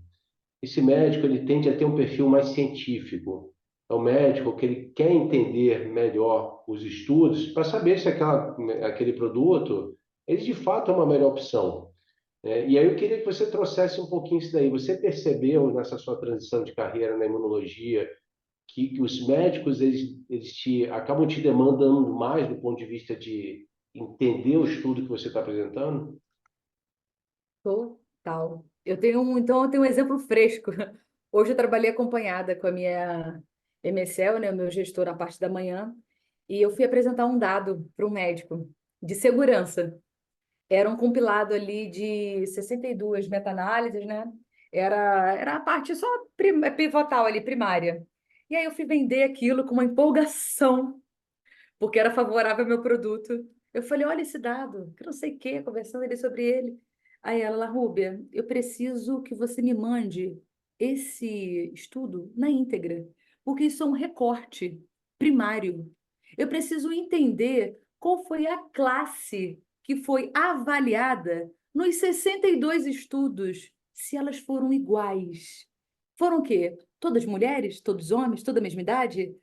A: esse médico ele tende a ter um perfil mais científico. É o médico que ele quer entender melhor os estudos para saber se aquele produto ele de fato é uma melhor opção. E aí eu queria que você trouxesse um pouquinho isso daí. Você percebeu nessa sua transição de carreira na imunologia que os médicos acabam te demandando mais do ponto de vista de entender o estudo que você está apresentando?
B: Total. Então, eu tenho um exemplo fresco. Hoje eu trabalhei acompanhada com a minha MSL, né, o meu gestor na parte da manhã, e eu fui apresentar um dado para um médico de segurança. Era um compilado ali de 62 meta-análises, né? Era a parte só pivotal ali, primária. E aí eu fui vender aquilo com uma empolgação porque era favorável ao meu produto. Eu falei, olha esse dado, que não sei o quê, conversando ali sobre ele. Aí ela, Rúbia, eu preciso que você me mande esse estudo na íntegra, porque isso é um recorte primário. Eu preciso entender qual foi a classe que foi avaliada nos 62 estudos, se elas foram iguais. Foram o quê? Todas mulheres? Todos homens? Toda a mesma idade?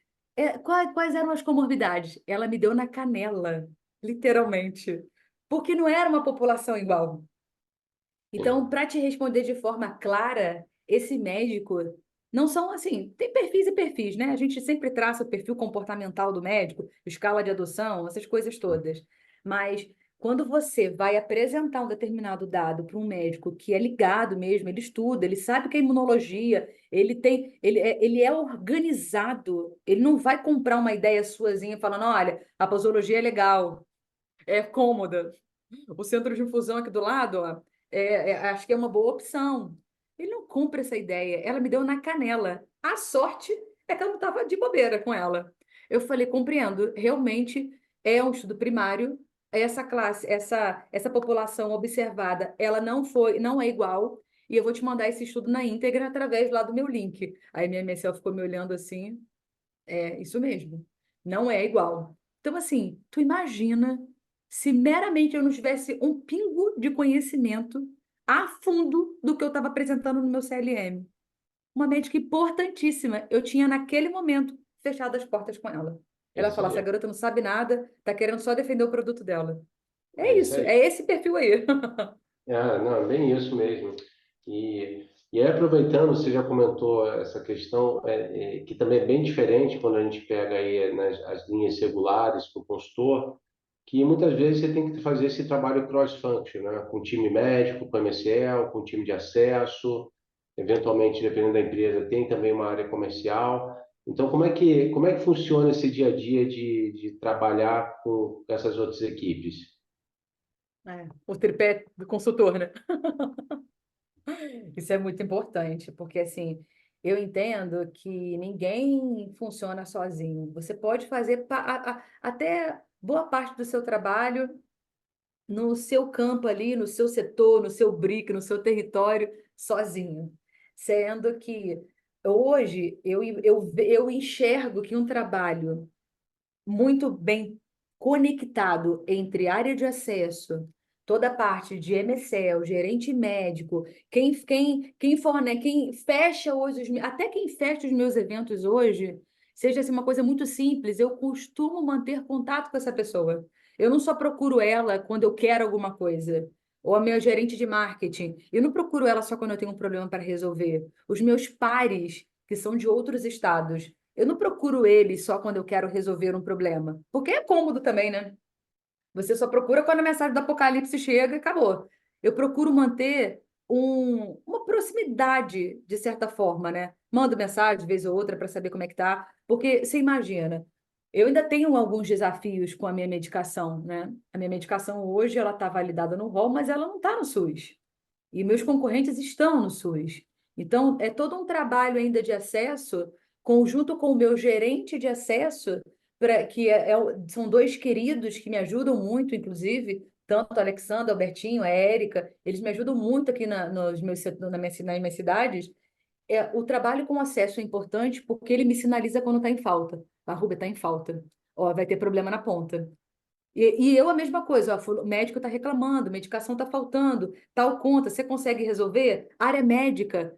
B: Quais eram as comorbidades? Ela me deu na canela, literalmente, porque não era uma população igual. Então, para te responder de forma clara, esse médico não são assim, tem perfis e perfis, né? A gente sempre traça o perfil comportamental do médico, escala de adoção, essas coisas todas. Mas quando você vai apresentar um determinado dado para um médico que é ligado mesmo, ele estuda, ele sabe o que é imunologia, ele é organizado, ele não vai comprar uma ideia suazinha falando, olha, a posologia é legal, é cômoda. O centro de infusão aqui do lado, ó, acho que é uma boa opção. Ele não compra essa ideia. Ela me deu na canela. A sorte é que eu não estava de bobeira com ela. Eu falei, compreendo, realmente é um estudo primário. Essa classe, essa população observada, ela não é igual. E eu vou te mandar esse estudo na íntegra através lá do meu link. Aí minha MSL ficou me olhando assim. É isso mesmo. Não é igual. Então, assim, tu imagina se meramente eu não tivesse um pingo de conhecimento a fundo do que eu estava apresentando no meu CLM. Uma médica importantíssima. Eu tinha, naquele momento, fechado as portas com ela.
A: É
B: Ela
A: isso
B: falou: essa
A: aí.
B: garota não sabe nada, tá querendo só defender o produto dela. É
A: É isso
B: isso,
A: aí.
B: é esse perfil aí.
A: Não, é bem isso mesmo. E aí, aproveitando, você já comentou essa questão, que também é bem diferente quando a gente pega aí as linhas regulares para o consultor, que muitas vezes você tem que fazer esse trabalho cross-function, né? Com time médico, com MSL, com time de acesso, eventualmente, dependendo da empresa, tem também uma área comercial. Então, como é que funciona esse dia a dia de trabalhar com essas outras equipes?
B: O tripé do consultor, né? Isso é muito importante, porque assim, eu entendo que ninguém funciona sozinho. Você pode fazer até boa parte do seu trabalho no seu campo ali, no seu setor, no seu brick, no seu território, sozinho. Sendo que hoje eu enxergo que um trabalho muito bem conectado entre área de acesso, toda a parte de MSL, gerente médico, quem fecha hoje, até quem fecha os meus eventos hoje, seja assim, uma coisa muito simples, eu costumo manter contato com essa pessoa. Eu não só procuro ela quando eu quero alguma coisa. Ou a minha gerente de marketing. Eu não procuro ela só quando eu tenho um problema para resolver. Os meus pares, que são de outros estados, eu não procuro ele só quando eu quero resolver um problema, porque é cômodo também, né? Você só procura quando a mensagem do apocalipse chega e acabou. Eu procuro manter uma proximidade, de certa forma, né? Mando mensagem de vez ou outra para saber como é que tá, porque você imagina, eu ainda tenho alguns desafios com a minha medicação, né? A minha medicação hoje ela está validada no rol, mas ela não está no SUS. E meus concorrentes estão no SUS. Então, é todo um trabalho ainda de acesso, conjunto com o meu gerente de acesso, são dois queridos que me ajudam muito, inclusive, tanto o Alexandre, Albertinho, a Érica, eles me ajudam muito aqui nas minhas cidades. O trabalho com acesso é importante porque ele me sinaliza quando está em falta. A Rúbia está em falta. Ó, vai ter problema na ponta. E eu a mesma coisa, ó, o médico está reclamando, medicação está faltando, tal conta, você consegue resolver? Área médica.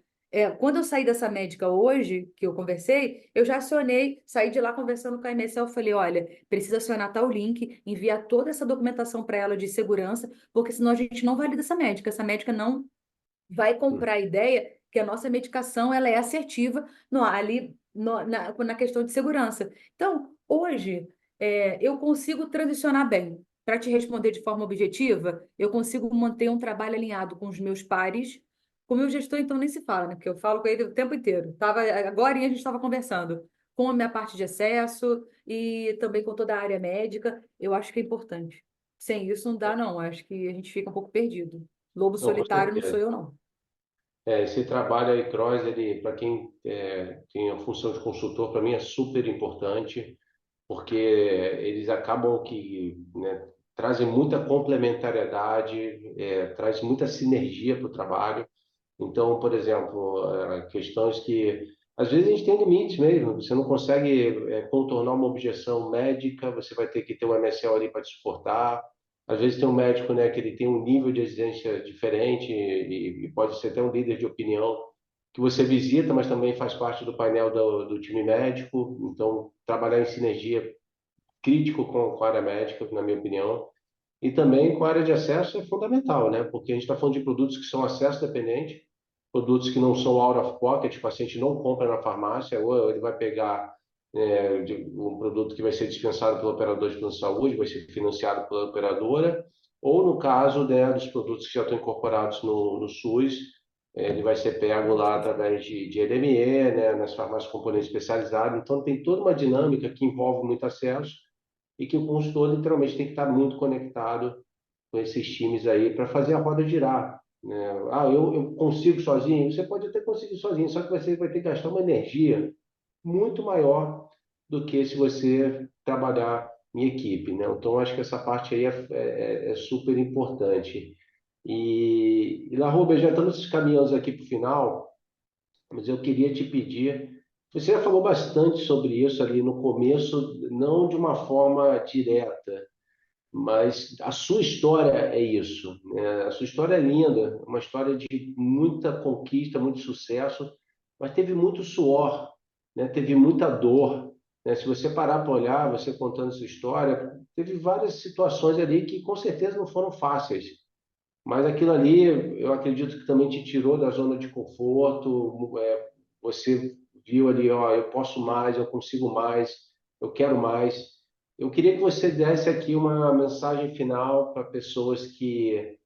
B: Quando eu saí dessa médica hoje, que eu conversei, eu já acionei, saí de lá conversando com a MSL, eu falei, olha, precisa acionar tal link, enviar toda essa documentação para ela de segurança, porque senão a gente não valida essa médica não vai comprar a ideia que a nossa medicação ela é assertiva na questão de segurança. Então, hoje, eu consigo transicionar bem. Para te responder de forma objetiva, eu consigo manter um trabalho alinhado com os meus pares. Com o meu gestor, então, nem se fala, né? Porque eu falo com ele o tempo inteiro. Agora a gente estava conversando com a minha parte de acesso e também com toda a área médica. Eu acho que é importante. Sem isso não dá, não. Acho que a gente fica um pouco perdido. Lobo
A: Não, com
B: solitário não sou
A: certeza.
B: eu, não.
A: Esse trabalho aí, Cross, ele, para quem tem a função de consultor, para mim é super importante, porque eles acabam que, né, trazem muita complementariedade, traz muita sinergia para o trabalho. Então, por exemplo, questões que às vezes a gente tem limites mesmo, você não consegue contornar uma objeção médica, você vai ter que ter um MSL ali para te suportar. Às vezes tem um médico, né, que ele tem um nível de exigência diferente e pode ser até um líder de opinião que você visita, mas também faz parte do painel do time médico. Então, trabalhar em sinergia crítico com a área médica, na minha opinião. E também com a área de acesso é fundamental, né? Porque a gente está falando de produtos que são acesso dependente, produtos que não são out of pocket, o paciente não compra na farmácia, ou ele vai pegar um produto que vai ser dispensado pelo operador de plano de saúde, vai ser financiado pela operadora, ou no caso, né, dos produtos que já estão incorporados no SUS, ele vai ser pego lá através de LME, né, nas farmácias componentes especializadas. Então, tem toda uma dinâmica que envolve muito acesso e que o consultor literalmente tem que estar muito conectado com esses times aí para fazer a roda girar, né? Ah, eu consigo sozinho? Você pode até conseguir sozinho, só que você vai ter que gastar uma energia muito maior do que se você trabalhar em equipe, né? Então, acho que essa parte aí é super importante. Lá, Rubens, já estamos caminhando aqui para o final, mas eu queria te pedir, você já falou bastante sobre isso ali no começo, não de uma forma direta, mas a sua história é isso, né? A sua história é linda, uma história de muita conquista, muito sucesso, mas teve muito suor, né? Teve muita dor, né? Se você parar para olhar, você contando sua história, teve várias situações ali que com certeza não foram fáceis, mas aquilo ali, eu acredito que também te tirou da zona de conforto. Você viu ali, ó, eu posso mais, eu consigo mais, eu quero mais. Eu queria que você desse aqui uma mensagem final para pessoas que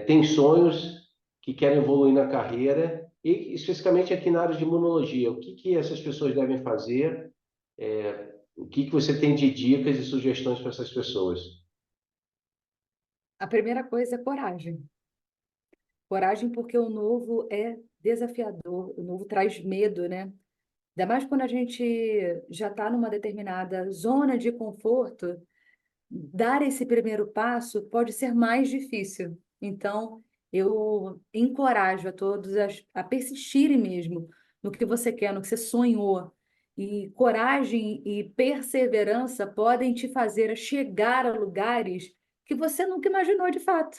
A: têm sonhos, que querem evoluir na carreira, e especificamente aqui na área de imunologia. O que que essas pessoas devem fazer? O que que você tem de dicas e sugestões para essas pessoas?
B: A primeira coisa é coragem. Coragem porque o novo é desafiador, o novo traz medo, né? Ainda mais quando a gente já está numa determinada zona de conforto, dar esse primeiro passo pode ser mais difícil. Então, eu encorajo a todos a persistirem mesmo no que você quer, no que você sonhou. E coragem e perseverança podem te fazer a chegar a lugares que você nunca imaginou de fato.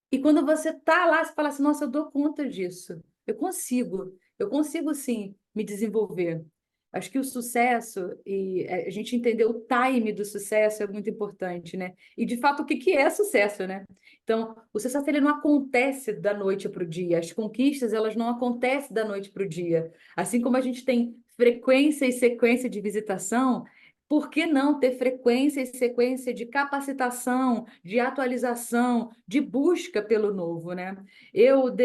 B: E quando você tá lá, você fala assim, nossa, eu dou conta disso. Eu consigo sim me desenvolver. Acho que o sucesso e a gente entender o time do sucesso é muito importante, né? E de fato, o que que é sucesso, né? Então, o sucesso ele não acontece da noite para o dia. As conquistas, elas não acontecem da noite para o dia. Assim como a gente tem frequência e sequência de visitação, por que não ter frequência e sequência de capacitação, de atualização, de busca pelo novo, né? Eu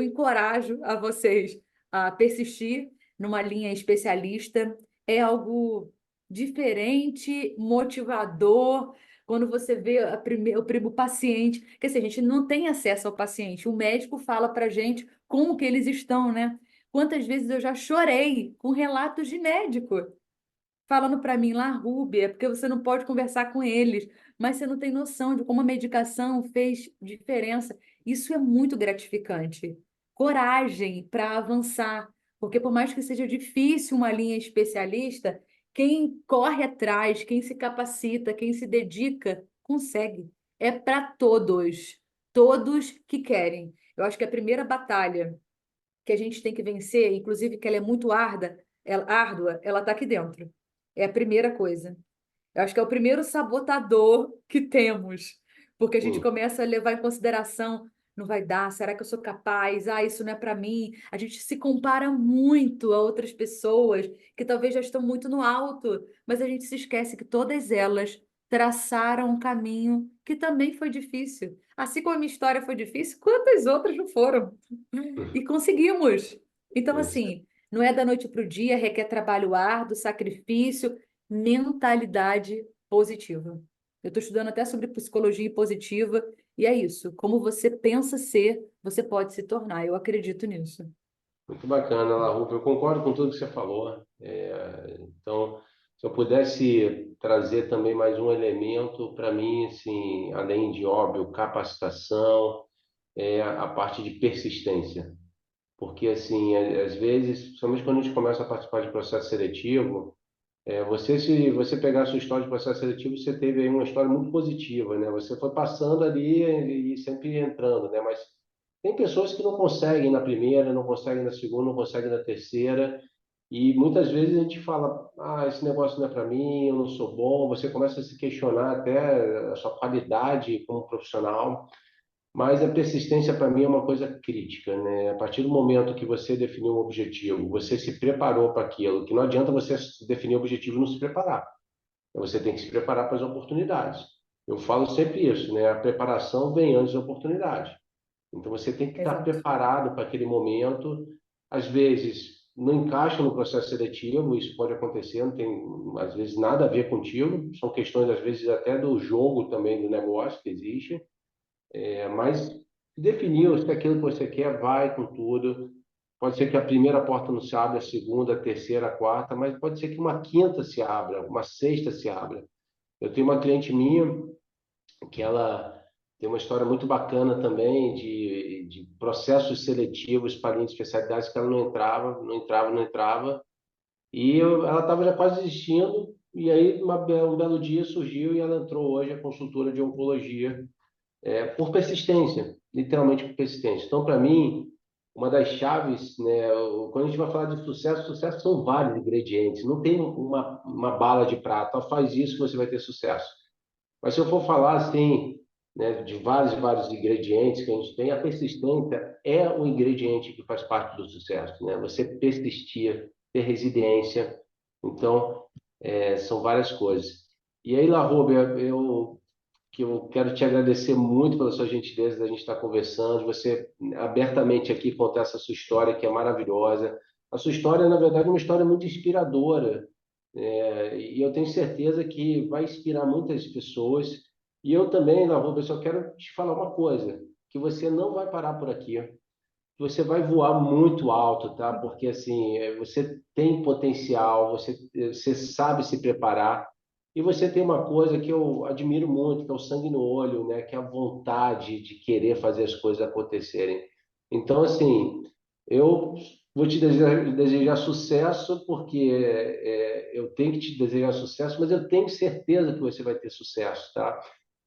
B: encorajo a vocês a persistir numa linha especialista. É algo diferente, motivador. Quando você vê o paciente, que assim, a gente não tem acesso ao paciente, o médico fala para a gente como que eles estão, né? Quantas vezes eu já chorei com relatos de médico falando para mim lá, Rúbia, é porque você não pode conversar com eles, mas você não tem noção de como a medicação fez diferença. Isso é muito gratificante. Coragem para avançar, porque por mais que seja difícil uma linha especialista, quem corre atrás, quem se capacita, quem se dedica, consegue. É para todos, todos que querem. Eu acho que a primeira batalha que a gente tem que vencer, inclusive que ela é muito árdua, ela está aqui dentro. É a primeira coisa. Eu acho que é o primeiro sabotador que temos, porque a gente
A: Hum.
B: começa a levar em consideração, não vai dar, será que eu sou capaz? Ah, isso não é para mim. A gente se compara muito a outras pessoas que talvez já estão muito no alto, mas a gente se esquece que todas elas traçaram um caminho que também foi difícil. Assim como a minha história foi difícil, quantas outras não foram? E conseguimos. Então,
A: Pois é.
B: assim, não é da noite para o dia, requer trabalho árduo, sacrifício, mentalidade positiva. Eu estou estudando até sobre psicologia positiva, e é isso. Como você pensa ser, você pode se tornar. Eu acredito nisso.
A: Muito bacana, Laura. Eu concordo com tudo que você falou. Então, se eu pudesse trazer também mais um elemento, para mim, assim, além de óbvio, capacitação, é a parte de persistência. Porque, assim, às vezes, principalmente quando a gente começa a participar de processo seletivo, se você pegar a sua história de processo seletivo, você teve aí uma história muito positiva, né? Você foi passando ali e sempre entrando, né? Mas tem pessoas que não conseguem na primeira, não conseguem na segunda, não conseguem na terceira, e muitas vezes a gente fala, esse negócio não é para mim, eu não sou bom. Você começa a se questionar até a sua qualidade como profissional. Mas a persistência para mim é uma coisa crítica, né? A partir do momento que você definiu um objetivo, você se preparou para aquilo, que não adianta você definir o objetivo e não se preparar. Então, você tem que se preparar para as oportunidades. Eu falo sempre isso, né? A preparação vem antes da oportunidade. Então você tem que estar
B: Exato.
A: preparado para aquele momento. Às vezes não encaixa no processo seletivo, isso pode acontecer, não tem às vezes nada a ver contigo, são questões às vezes até do jogo também do negócio que existe. Mas definiu se aquilo que você quer, vai com tudo. Pode ser que a primeira porta não se abra, a segunda, a terceira, a quarta, mas pode ser que uma quinta se abra, uma sexta se abra. Eu tenho uma cliente minha que ela tem uma história muito bacana também de processos seletivos para linhas de especialidades que ela não entrava, não entrava, não entrava. Ela estava já quase desistindo, e aí um belo dia surgiu e ela entrou hoje a consultora de oncologia por persistência, literalmente por persistência. Então, para mim, uma das chaves, né, quando a gente vai falar de sucesso, sucesso são vários ingredientes, não tem uma bala de prata, faz isso que você vai ter sucesso. Mas se eu for falar assim, né, de vários ingredientes que a gente tem, a persistência é o ingrediente que faz parte do sucesso, né? Você persistir, ter resiliência. Então, são várias coisas. E aí, Larrobe, eu quero te agradecer muito pela sua gentileza da gente estar conversando, de você abertamente aqui contar essa sua história, que é maravilhosa. A sua história, na verdade, é uma história muito inspiradora, e eu tenho certeza que vai inspirar muitas pessoas. E eu também, Larruba, eu só quero te falar uma coisa, que você não vai parar por aqui. Você vai voar muito alto, tá? Porque assim, você tem potencial, você sabe se preparar. E você tem uma coisa que eu admiro muito, que é o sangue no olho, né? Que é a vontade de querer fazer as coisas acontecerem. Então, assim, eu vou te desejar sucesso, porque eu tenho que te desejar sucesso, mas eu tenho certeza que você vai ter sucesso, tá?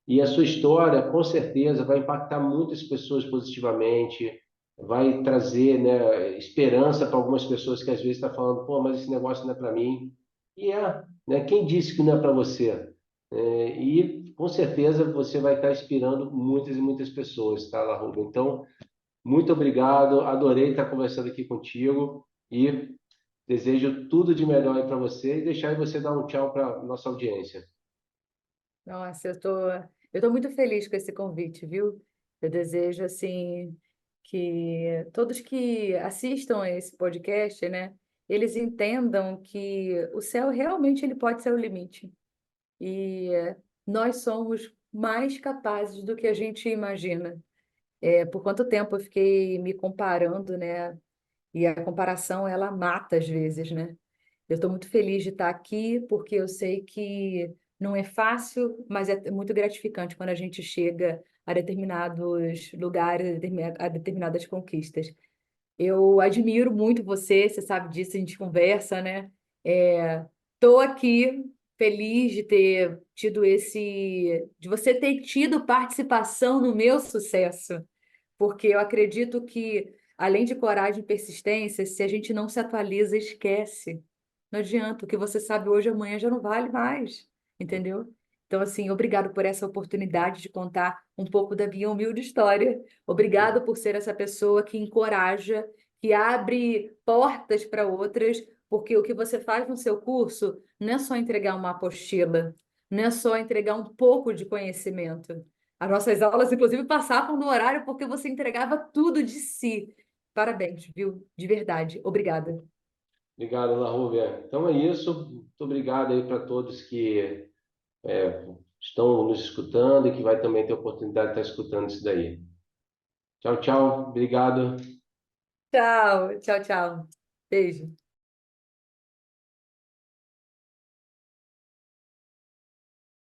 A: E a sua história, com certeza, vai impactar muitas pessoas positivamente, vai trazer, né, esperança para algumas pessoas que às vezes estão falando, pô, mas esse negócio não é para mim. E né? Quem disse que não é para você? E com certeza você vai estar inspirando muitas e muitas pessoas, tá, Laruba? Então, muito obrigado, adorei estar conversando aqui contigo e desejo tudo de melhor aí para você e deixar aí você dar um tchau para nossa audiência.
B: Nossa, eu tô muito feliz com esse convite, viu? Eu desejo, assim, que todos que assistam a esse podcast, né, eles entendam que o céu realmente ele pode ser o limite. E nós somos mais capazes do que a gente imagina. Por quanto tempo eu fiquei me comparando, né? E a comparação, ela mata às vezes, né? Eu estou muito feliz de estar aqui, porque eu sei que não é fácil, mas é muito gratificante quando a gente chega a determinados lugares, a determinadas conquistas. Eu admiro muito você, você sabe disso, a gente conversa, né? Estou aqui feliz de ter tido de você ter tido participação no meu sucesso, porque eu acredito que, além de coragem e persistência, se a gente não se atualiza, esquece. Não adianta, o que você sabe hoje, amanhã já não vale mais, entendeu? Então, assim, obrigado por essa oportunidade de contar um pouco da minha humilde história. Obrigado por ser essa pessoa que encoraja, que abre portas para outras, porque o que você faz no seu curso não é só entregar uma apostila, não é só entregar um pouco de conhecimento. As nossas aulas, inclusive, passavam do horário porque você entregava tudo de si. Parabéns, viu? De verdade. Obrigada.
A: Obrigado, Ana Rúbia. Então é isso. Muito obrigado aí para todos que estão nos escutando e que vai também ter oportunidade de estar escutando isso daí. Tchau, tchau. Obrigado.
B: Tchau, tchau, tchau. Beijo.